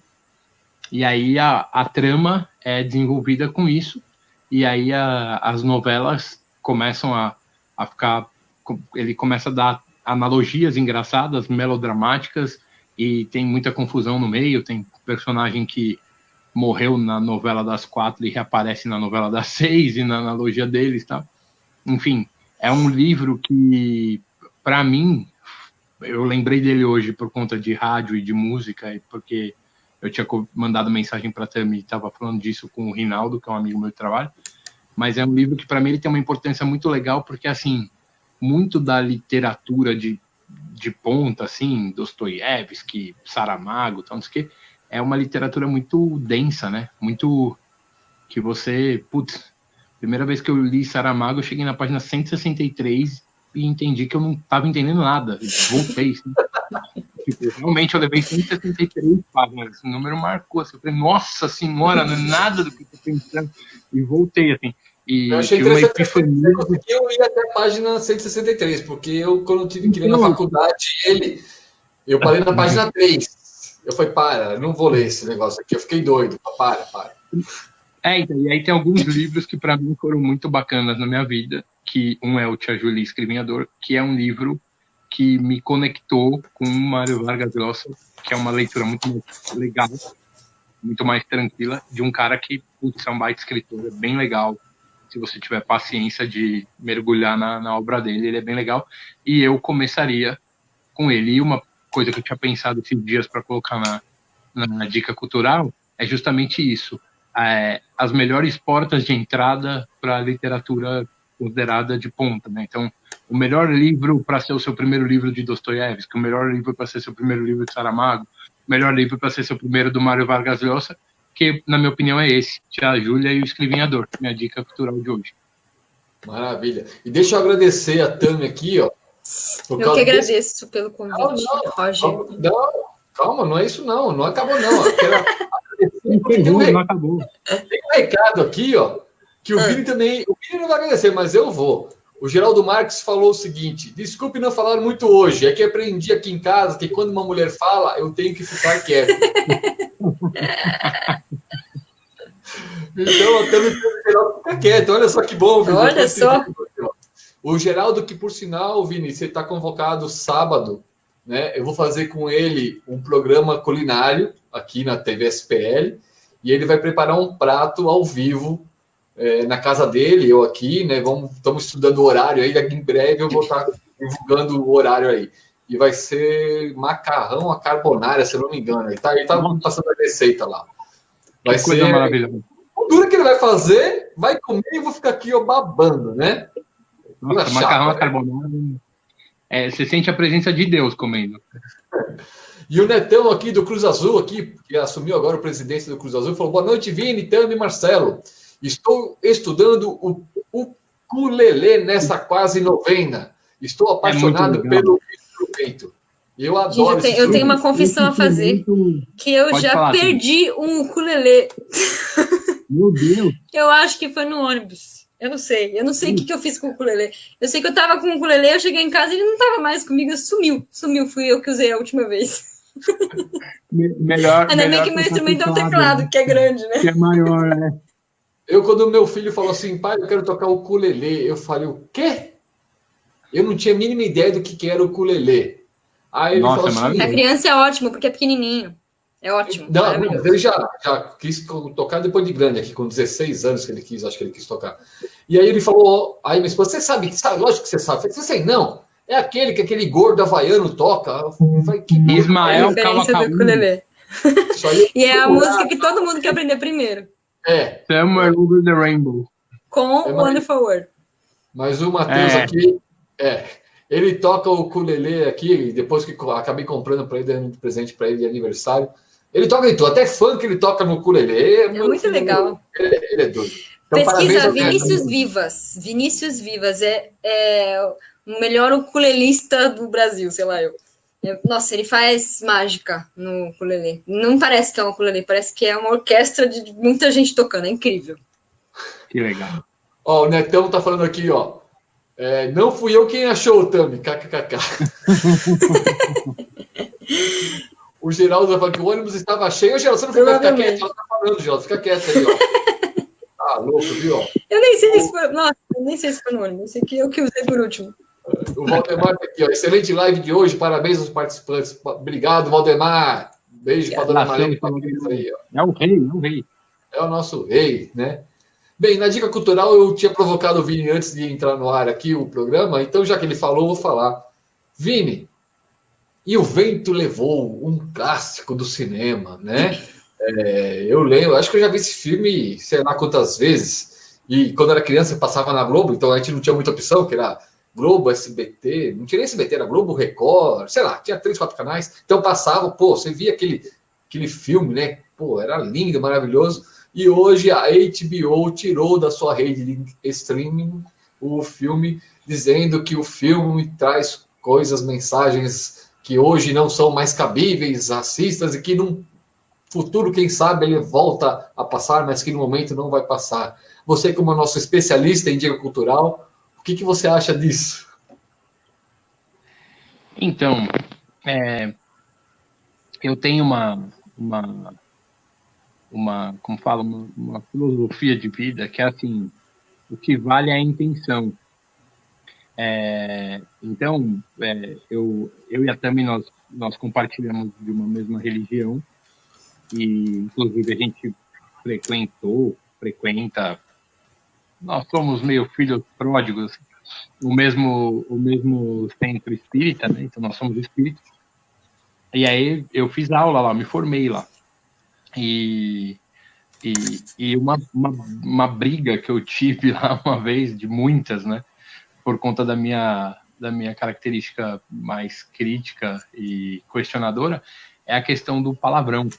E aí a trama é desenvolvida com isso, e aí as novelas começam a ficar... Ele começa a dar analogias engraçadas, melodramáticas, e tem muita confusão no meio, tem personagem que morreu na novela das 4 e reaparece na novela das 6, e na analogia deles, tá? Enfim, é um livro que, para mim, eu lembrei dele hoje por conta de rádio e de música, e porque eu tinha mandado mensagem para a Tami, estava falando disso com o Rinaldo, que é um amigo meu de trabalho, mas é um livro que para mim ele tem uma importância muito legal, porque assim, muito da literatura de ponta, assim, Dostoiévski, Saramago, tal, não sei o quê, é uma literatura muito densa, né? Muito que você... primeira vez que eu li Saramago, eu cheguei na página 163 e entendi que eu não estava entendendo nada. Voltei. Assim. Realmente eu levei 163 páginas. Esse número marcou. Assim, eu falei, nossa senhora, não é nada do que eu estou pensando. E voltei, assim. E eu achei uma interessante epifania. porque eu ia até a página 163, porque eu, quando eu tive que ir na faculdade, eu parei na página 3. Eu falei, eu não vou ler esse negócio aqui. Eu fiquei doido. Para. Então, e aí tem alguns livros que para mim foram muito bacanas na minha vida, que um é o Tia Júlia Escrivinhador, que é um livro que me conectou com Mário Vargas Llosa, que é uma leitura muito mais legal, muito mais tranquila, de um cara que é um baita escritor, é bem legal. Se você tiver paciência de mergulhar na obra dele, ele é bem legal. E eu começaria com ele. E uma coisa que eu tinha pensado esses dias para colocar na dica cultural é justamente isso. As melhores portas de entrada para a literatura considerada de ponta, né? Então, o melhor livro para ser o seu primeiro livro de Dostoiévski, o melhor livro para ser seu primeiro livro de Saramago, o melhor livro para ser seu primeiro do Mário Vargas Llosa, que, na minha opinião, é esse, Tia Júlia e o Escrivinhador, minha dica cultural de hoje. Maravilha. E deixa eu agradecer a Tami aqui, ó. Eu que agradeço pelo convite, Roger. Não, calma, não é isso não. Não acabou, não. Não acabou. Tem um recado aqui, ó, que o Vini também Vini não vai agradecer, mas eu vou. O Geraldo Marques falou o seguinte: desculpe não falar muito hoje, é que aprendi aqui em casa que quando uma mulher fala, eu tenho que ficar quieto. Então, até o Geraldo fica quieto, olha só que bom. Vini. Olha só. O Geraldo, que por sinal, Vini, você está convocado sábado, né? Eu vou fazer com ele um programa culinário aqui na TV SPL e ele vai preparar um prato ao vivo na casa dele, eu aqui, né? Estamos estudando o horário aí, em breve eu vou estar divulgando o horário aí. E vai ser macarrão à carbonara, se eu não me engano. Ele tá passando a receita lá. Vai Que coisa ser maravilhosa. o duro que ele vai fazer, vai comer e eu vou ficar aqui babando, né? Nossa, macarrão à carbonara. Você sente a presença de Deus comendo. E o Netão aqui do Cruz Azul, aqui, que assumiu agora o presidente do Cruz Azul, falou: boa noite, Vini, Tami e Marcelo. Estou estudando o ukulele nessa quase novena. Estou apaixonado pelo instrumento. Eu adoro Gente, eu tenho uma confissão a fazer. Que eu Pode já falar, perdi um ukulele. Meu Deus. Eu acho que foi no ônibus. Eu não sei o que eu fiz com o ukulele. Eu sei que eu tava com o ukulele, eu cheguei em casa e ele não tava mais comigo, sumiu. Fui eu que usei a última vez. Melhor. Ainda bem que meu instrumento é um teclado, que é grande, né? Que é maior, né? Quando meu filho falou assim, pai, eu quero tocar o ukulele, eu falei, o quê? Eu não tinha a mínima ideia do que era o ukulele. Aí ele falou assim... A criança é ótimo, porque é pequenininho. É ótimo. Não, ele já quis tocar depois de grande, aqui com 16 anos que ele quis, acho que ele quis tocar. E aí ele falou, aí minha esposa, você sabe, lógico que você sabe. Eu falei, você não, é aquele que aquele gordo havaiano toca. Eu falei, que Ismael Cavacalini. E é a música que todo mundo quer aprender primeiro. Somewhere Over the Rainbow. Com Wonderful World. Mas o Matheus aqui, ele toca o ukulele aqui, depois que acabei comprando para ele, dando de presente para ele de aniversário. Ele toca de tudo, até funk ele toca no ukulele. É muito legal. Ele é doido. Então, pesquisa Vinícius Vivas. Vinícius Vivas é o melhor ukulelista do Brasil, sei lá eu. Nossa, ele faz mágica no ukulele. Não parece que é um ukulele, parece que é uma orquestra de muita gente tocando. É incrível. Que legal. Ó, o Netão tá falando aqui, ó. Não fui eu quem achou o Tami, kkkk. O Geraldo vai falar que o ônibus estava cheio. Ô, Geraldo, você não vai ficar quieto? Ela tá falando, Geraldo, fica quieto aí, ó. Ah, louco, viu? Eu nem sei se foi. Nossa, eu nem sei se foi no ônibus. Eu sei que eu que usei por último. O Valdemar tá aqui, ó. Excelente live de hoje. Parabéns aos participantes. Obrigado, Valdemar. Beijo para a dona Marlene. É o rei. É o nosso rei, né? Bem, na Dica Cultural eu tinha provocado o Vini antes de entrar no ar aqui o programa, então já que ele falou, eu vou falar. Vini, E o Vento Levou, um clássico do cinema, né? Eu lembro, acho que eu já vi esse filme sei lá quantas vezes, e quando era criança passava na Globo, então a gente não tinha muita opção, que era Globo, SBT, não tinha nem SBT, era Globo, Record, sei lá, tinha 3, 4 canais, então passava, você via aquele filme, né? Era lindo, maravilhoso. E hoje a HBO tirou da sua rede de streaming o filme, dizendo que o filme traz coisas, mensagens que hoje não são mais cabíveis, racistas, e que num futuro, quem sabe, ele volta a passar, mas que no momento não vai passar. Você, como nosso especialista em dica cultural, o que você acha disso? Então, eu tenho como fala, uma filosofia de vida que é assim, o que vale é a intenção. Então, eu e a Tami, nós compartilhamos de uma mesma religião e, inclusive, a gente frequenta, nós somos meio filhos pródigos, o mesmo centro espírita, né? Então nós somos espíritos. E aí eu fiz aula lá, me formei lá. E uma briga que eu tive lá uma vez, de muitas, né, por conta da minha característica mais crítica e questionadora, é a questão do palavrão,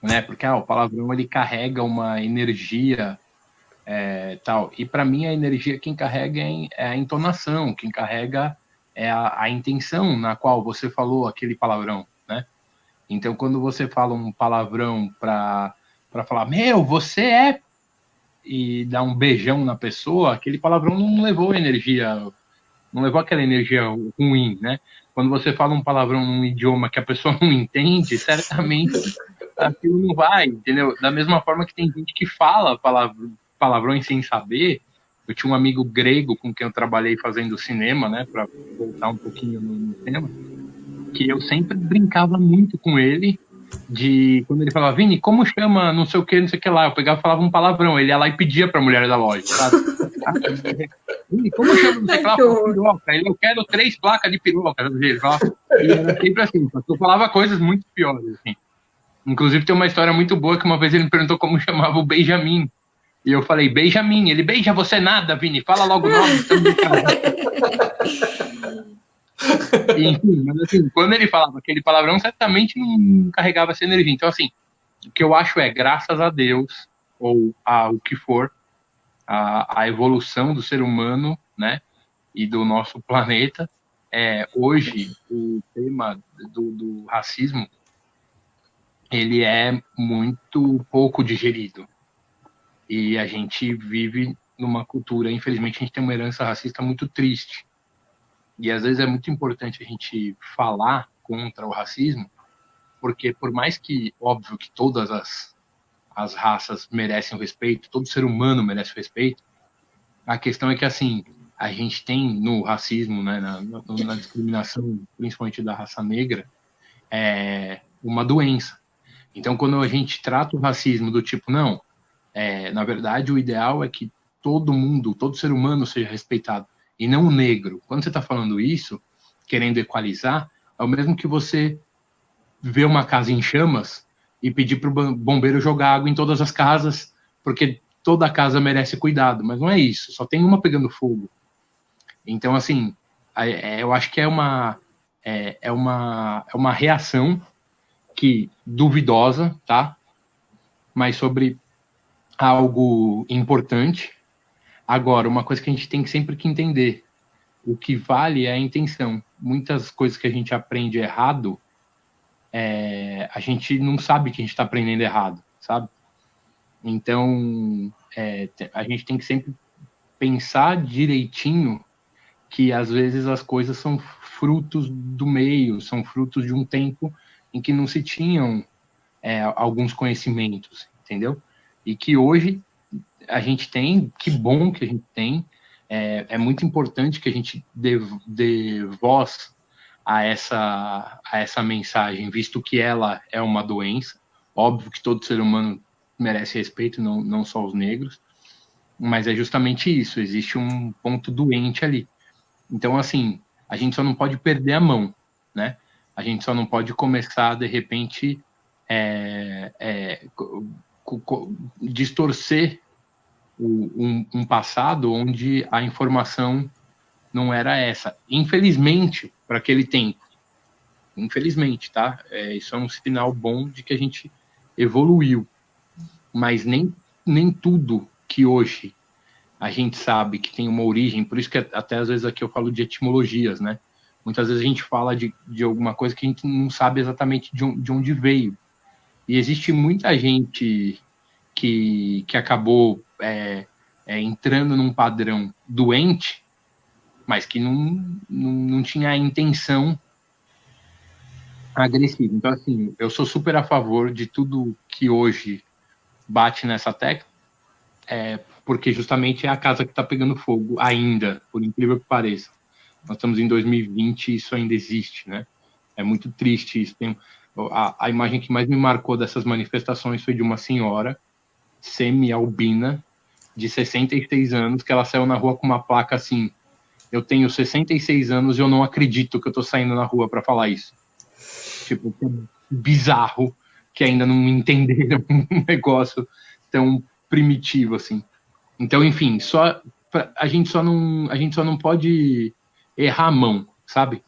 né, porque o palavrão ele carrega uma energia tal, e para mim a energia quem carrega é a entonação, quem carrega é a intenção na qual você falou aquele palavrão, né? Então, quando você fala um palavrão para falar, você é... e dar um beijão na pessoa, aquele palavrão não levou energia, não levou aquela energia ruim, né? Quando você fala um palavrão num idioma que a pessoa não entende, certamente aquilo não vai, entendeu? Da mesma forma que tem gente que fala palavrões sem saber. Eu tinha um amigo grego com quem eu trabalhei fazendo cinema, né, para voltar um pouquinho no tema, que eu sempre brincava muito com ele, de quando ele falava, Vini, como chama não sei o que lá, eu pegava e falava um palavrão, ele ia lá e pedia pra mulher da loja, sabe? Vini, como chama não sei o que lá, piroca, eu quero 3 placas de piroca, ele falava, e era sempre assim, eu falava coisas muito piores, assim. Inclusive tem uma história muito boa que uma vez ele me perguntou como chamava o Benjamin, e eu falei, Benjamin, ele beija você nada, Vini, fala logo o nome, enfim, mas assim, quando ele falava aquele palavrão, certamente não carregava essa energia. Então, assim, o que eu acho é, graças a Deus, ou o que for, a evolução do ser humano, né, e do nosso planeta, hoje, o tema do racismo, ele é muito pouco digerido. E a gente vive numa cultura, infelizmente, a gente tem uma herança racista muito triste. E às vezes é muito importante a gente falar contra o racismo, porque por mais que, óbvio, que todas as raças merecem o respeito, todo ser humano merece o respeito, a questão é que, assim, a gente tem no racismo, né, na discriminação, principalmente da raça negra, uma doença. Então, quando a gente trata o racismo do tipo, não, na verdade, o ideal é que todo mundo, todo ser humano seja respeitado, e não o negro. Quando você está falando isso, querendo equalizar, é o mesmo que você ver uma casa em chamas e pedir para o bombeiro jogar água em todas as casas, porque toda casa merece cuidado. Mas não é isso, só tem uma pegando fogo. Então, assim, eu acho que é uma reação que duvidosa, tá? Mas sobre algo importante. Agora, uma coisa que a gente tem sempre que entender, o que vale é a intenção. Muitas coisas que a gente aprende errado, a gente não sabe que a gente está aprendendo errado, sabe? Então, a gente tem que sempre pensar direitinho que, às vezes, as coisas são frutos do meio, são frutos de um tempo em que não se tinham alguns conhecimentos, entendeu? E que hoje a gente tem, que bom que a gente tem, é muito importante que a gente dê voz a essa mensagem, visto que ela é uma doença. Óbvio que todo ser humano merece respeito, não só os negros, mas é justamente isso, existe um ponto doente ali. Então, assim, a gente só não pode perder a mão, né? A gente só não pode começar, de repente, distorcer um passado onde a informação não era essa. Infelizmente, para aquele tempo. Infelizmente, tá? Isso é um sinal bom de que a gente evoluiu. Mas nem tudo que hoje a gente sabe que tem uma origem, por isso que até às vezes aqui eu falo de etimologias, né? Muitas vezes a gente fala de alguma coisa que a gente não sabe exatamente de onde veio. E existe muita gente que acabou entrando num padrão doente, mas que não tinha a intenção agressiva. Então, assim, eu sou super a favor de tudo que hoje bate nessa tecla, porque justamente é a casa que está pegando fogo ainda, por incrível que pareça. Nós estamos em 2020 e isso ainda existe, né? É muito triste isso. A imagem que mais me marcou dessas manifestações foi de uma senhora semi-albina de 66 anos, que ela saiu na rua com uma placa assim: eu tenho 66 anos e eu não acredito que eu tô saindo na rua para falar isso. Tipo, bizarro que ainda não entenderam um negócio tão primitivo assim. Então, enfim, a gente só não pode errar a mão, sabe?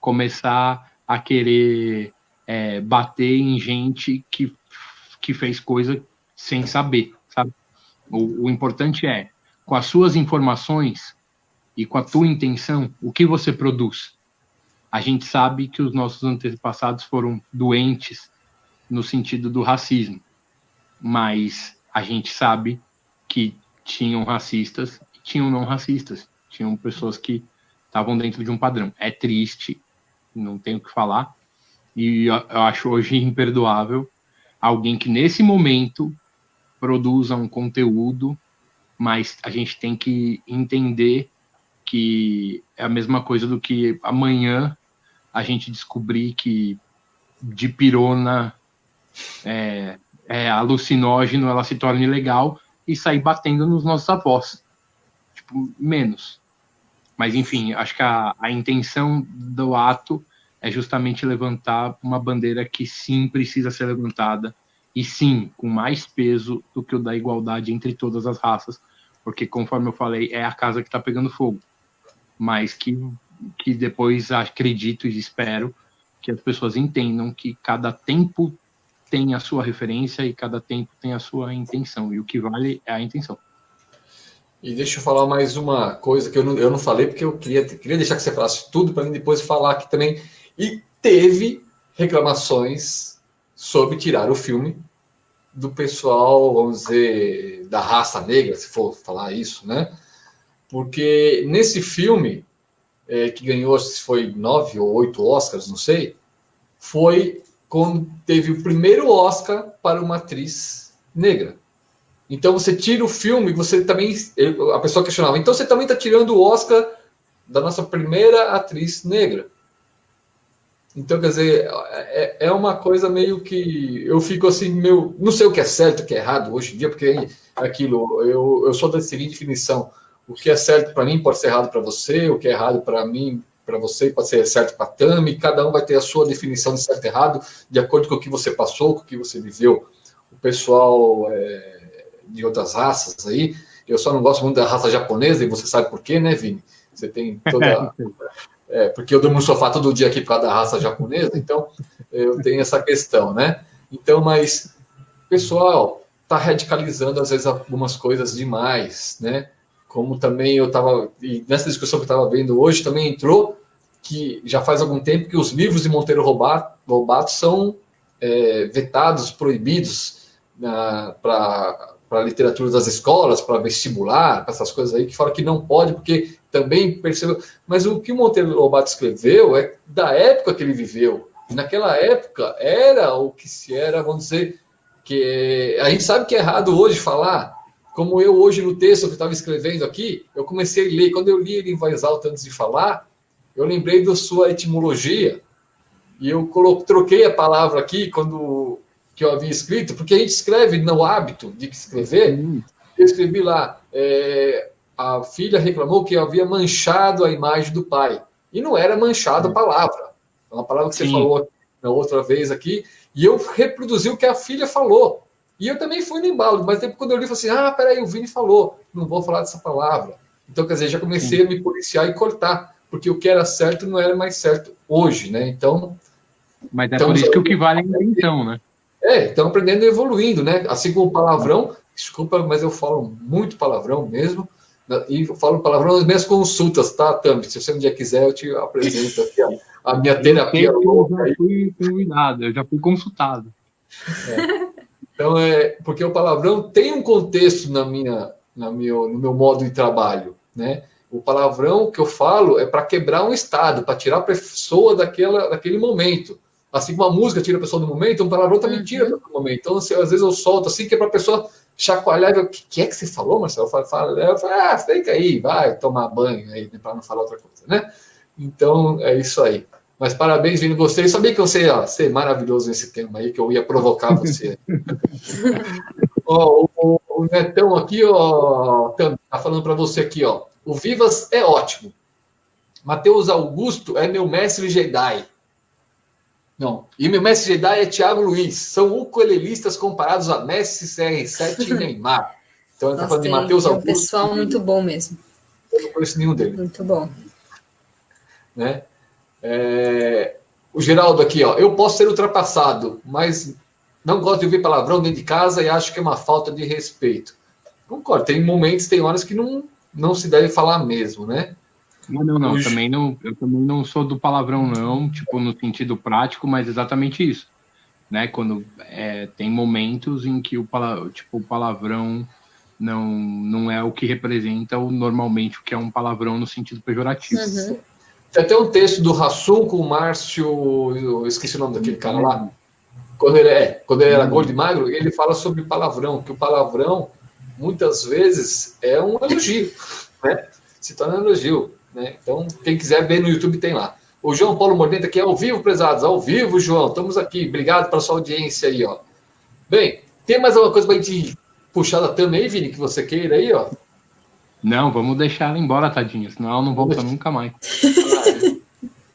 Começar a querer bater em gente que fez coisa sem saber, sabe? O importante é, com as suas informações e com a tua intenção, o que você produz. A gente sabe que os nossos antepassados foram doentes no sentido do racismo, mas a gente sabe que tinham racistas e tinham não racistas. Tinham pessoas que estavam dentro de um padrão. É triste, não tenho o que falar. E eu acho hoje imperdoável alguém que nesse momento produza um conteúdo, mas a gente tem que entender que é a mesma coisa do que amanhã a gente descobrir que dipirona é alucinógeno, ela se torna ilegal e sair batendo nos nossos avós. Tipo, menos. Mas, enfim, acho que a intenção do ato é justamente levantar uma bandeira que sim precisa ser levantada e sim, com mais peso do que o da igualdade entre todas as raças, porque, conforme eu falei, é a casa que está pegando fogo. Mas que depois acredito e espero que as pessoas entendam que cada tempo tem a sua referência e cada tempo tem a sua intenção, e o que vale é a intenção. E deixa eu falar mais uma coisa que eu não falei, porque eu queria deixar que você falasse tudo para mim depois falar aqui também. E teve reclamações sobre tirar o filme do pessoal, vamos dizer, da raça negra, se for falar isso, né? Porque nesse filme, que ganhou, se foi 9 ou 8 Oscars, não sei, foi quando teve o primeiro Oscar para uma atriz negra. Então você tira o filme, você também. A pessoa questionava, então você também está tirando o Oscar da nossa primeira atriz negra. Então, quer dizer, é uma coisa meio que eu fico assim, não sei o que é certo, o que é errado hoje em dia, porque aquilo, eu sou da seguinte definição: o que é certo para mim pode ser errado para você, o que é errado para mim, para você, pode ser certo para a Tami, cada um vai ter a sua definição de certo e errado, de acordo com o que você passou, com o que você viveu. O pessoal de outras raças aí, eu só não gosto muito da raça japonesa, e você sabe por quê, né, Vini? Você tem toda... porque eu durmo no sofá todo dia aqui por causa da raça japonesa, então eu tenho essa questão, né? Então, mas o pessoal está radicalizando, às vezes, algumas coisas demais, né? Como também eu estava... E nessa discussão que eu estava vendo hoje, também entrou que já faz algum tempo que os livros de Monteiro Lobato são vetados, proibidos para a literatura das escolas, para vestibular, para essas coisas aí, que fala que não pode, porque também percebeu. Mas o que o Monteiro Lobato escreveu é da época que ele viveu. E naquela época era o que se era, vamos dizer, que a gente sabe que é errado hoje falar, como eu hoje no texto que eu estava escrevendo aqui, eu comecei a ler, quando eu li ele em voz alta antes de falar, eu lembrei da sua etimologia, e eu troquei a palavra aqui, que eu havia escrito, porque a gente escreve no hábito de escrever, eu escrevi lá, a filha reclamou que havia manchado a imagem do pai, e não era manchado a palavra, é uma palavra que você falou na outra vez aqui, e eu reproduzi o que a filha falou, e eu também fui no embalo, mas depois quando eu li, eu falei assim, peraí, o Vini falou, não vou falar dessa palavra. Então, quer dizer, já comecei a me policiar e cortar, porque o que era certo não era mais certo hoje, né? Então... Mas por isso que o que vale é a intenção, né? Estão aprendendo e evoluindo, né? Assim como o palavrão, desculpa, mas eu falo muito palavrão mesmo, e eu falo palavrão nas minhas consultas, tá, Tami? Se você um dia quiser, eu te apresento aqui a minha terapia. Eu já fui convidado, eu já fui consultado. Então, porque o palavrão tem um contexto no meu modo de trabalho, né? O palavrão que eu falo é para quebrar um estado, para tirar a pessoa daquele momento. Assim como a música tira a pessoa do momento, um palavrão também tira do momento. Então, às vezes eu solto assim, que é para a pessoa chacoalhar e ver o que é que você falou, Marcelo? Eu falo, fica aí, vai tomar banho aí, para não falar outra coisa, né? Então, é isso aí. Mas parabéns, Vini, gostei. Eu sabia que você ia ser maravilhoso nesse tema aí, que eu ia provocar você. O Netão aqui, tá falando para você aqui, ó. O Vivas é ótimo. Matheus Augusto é meu mestre Jedi. Não. E meu mestre Jedi é Thiago Luiz. São ukulelistas comparados a Messi, CR7 e Neymar. Então ele está falando de Matheus Augusto. É um pessoal muito bom mesmo. Eu não conheço nenhum dele. Muito bom. Né? O Geraldo aqui, ó. Eu posso ser ultrapassado, mas não gosto de ouvir palavrão dentro de casa e acho que é uma falta de respeito. Concordo. Tem momentos, tem horas que não se deve falar mesmo, né? Não. Eu também não sou do palavrão, não, tipo, no sentido prático, mas exatamente isso, né? Quando tem momentos em que o palavrão não é o que representa normalmente o que é um palavrão no sentido pejorativo. Uhum. Tem até um texto do Hassum com o Márcio, eu esqueci o nome daquele cara lá, quando ele era gordo e magro, ele fala sobre palavrão, que o palavrão, muitas vezes, é um elogio, né? Se torna um elogio, né? Então, quem quiser ver no YouTube, tem lá. O João Paulo Mordenta aqui, ao vivo, prezados, ao vivo, João, estamos aqui, obrigado pela sua audiência aí, ó. Bem, tem mais alguma coisa para a gente puxar da thumb aí, Vini, que você queira aí, ó? Não, vamos deixar ela embora, tadinha, senão ela não volta nunca mais.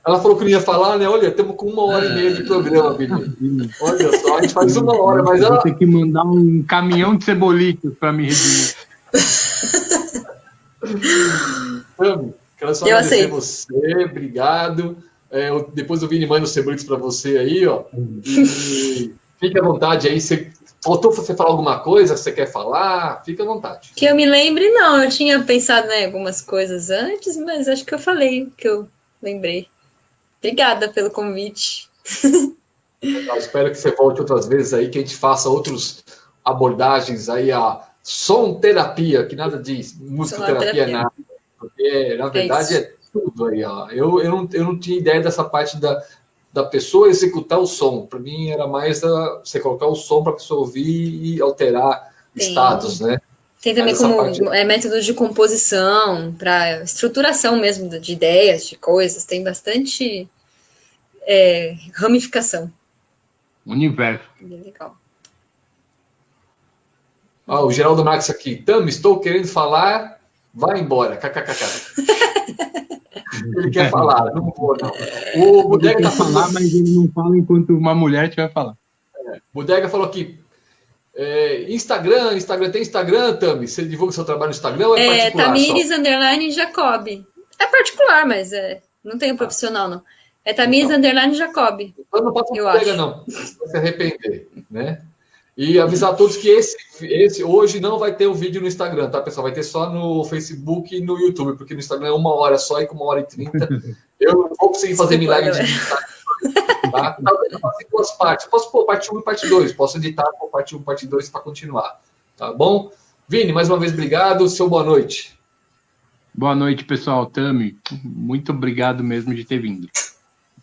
Ela falou que não ia falar, né? Olha, estamos com 1h30 de programa, Vini. Olha só, a gente faz 1 hora, mas ela... Vou ter que mandar um caminhão de cebolitos para me redimir. Quero só agradecer você, obrigado. Depois o Vini manda os cebolitos para você aí, ó. E fique à vontade aí. Faltou você falar alguma coisa que você quer falar? Fique à vontade. Que eu me lembre, não. Eu tinha pensado em algumas coisas antes, mas acho que eu falei o que eu lembrei. Obrigada pelo convite. Eu espero que você volte outras vezes aí, que a gente faça outras abordagens aí, a som terapia, que nada de musicoterapia, nada. Porque, na verdade, é tudo aí, ó. Eu não tinha ideia dessa parte da pessoa executar o som. Para mim, era mais você colocar o som para a pessoa ouvir e alterar estados, né? Tem também métodos de composição, para estruturação mesmo de ideias, de coisas. Tem bastante ramificação. Universo. Bem legal. O Geraldo Max aqui. Tami, estou querendo falar, vai embora. KKKK. Ele quer falar, não vou, não. O Bodega quer falar, mas ele não fala enquanto uma mulher tiver falar. Bodega falou aqui. Instagram, tem Instagram, Tami? Você divulga seu trabalho no Instagram ou é particular? Tamires _ Jacob. É particular, mas não tem profissional, não. É Tamires _ Jacob. Então não passa Bodega, não. Vai se arrepender, né? E avisar a todos que esse hoje não vai ter o vídeo no Instagram, tá, pessoal? Vai ter só no Facebook e no YouTube, porque no Instagram é 1 hora só e com 1h30. Eu não vou conseguir fazer milagre de editar. Tá? Talvez eu faça em 2 partes. Posso pôr parte 1 e parte 2. Posso editar por parte 1 e parte 2 para continuar. Tá bom? Vini, mais uma vez, obrigado. Seu boa noite. Boa noite, pessoal. Tami, muito obrigado mesmo de ter vindo.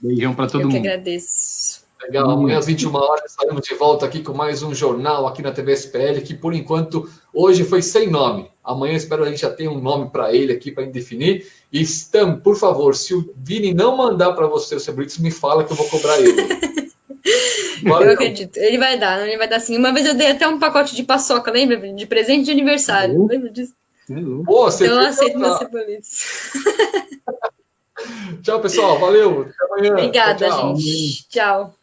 Beijão para todo mundo. Eu que agradeço. Legal, amanhã às 21 horas estaremos de volta aqui com mais um jornal aqui na TV SPL, que por enquanto hoje foi sem nome. Amanhã espero a gente já ter um nome para ele aqui para definir. E Stam, por favor, se o Vini não mandar para você o Cebolitos, me fala que eu vou cobrar ele. Eu acredito, ele vai dar sim. Uma vez eu dei até um pacote de paçoca, lembra? De presente de aniversário, lembra disso? Pô, você então eu aceito meus Cebolitos. Tchau, pessoal, valeu, até amanhã. Obrigada, tchau. gente. Tchau.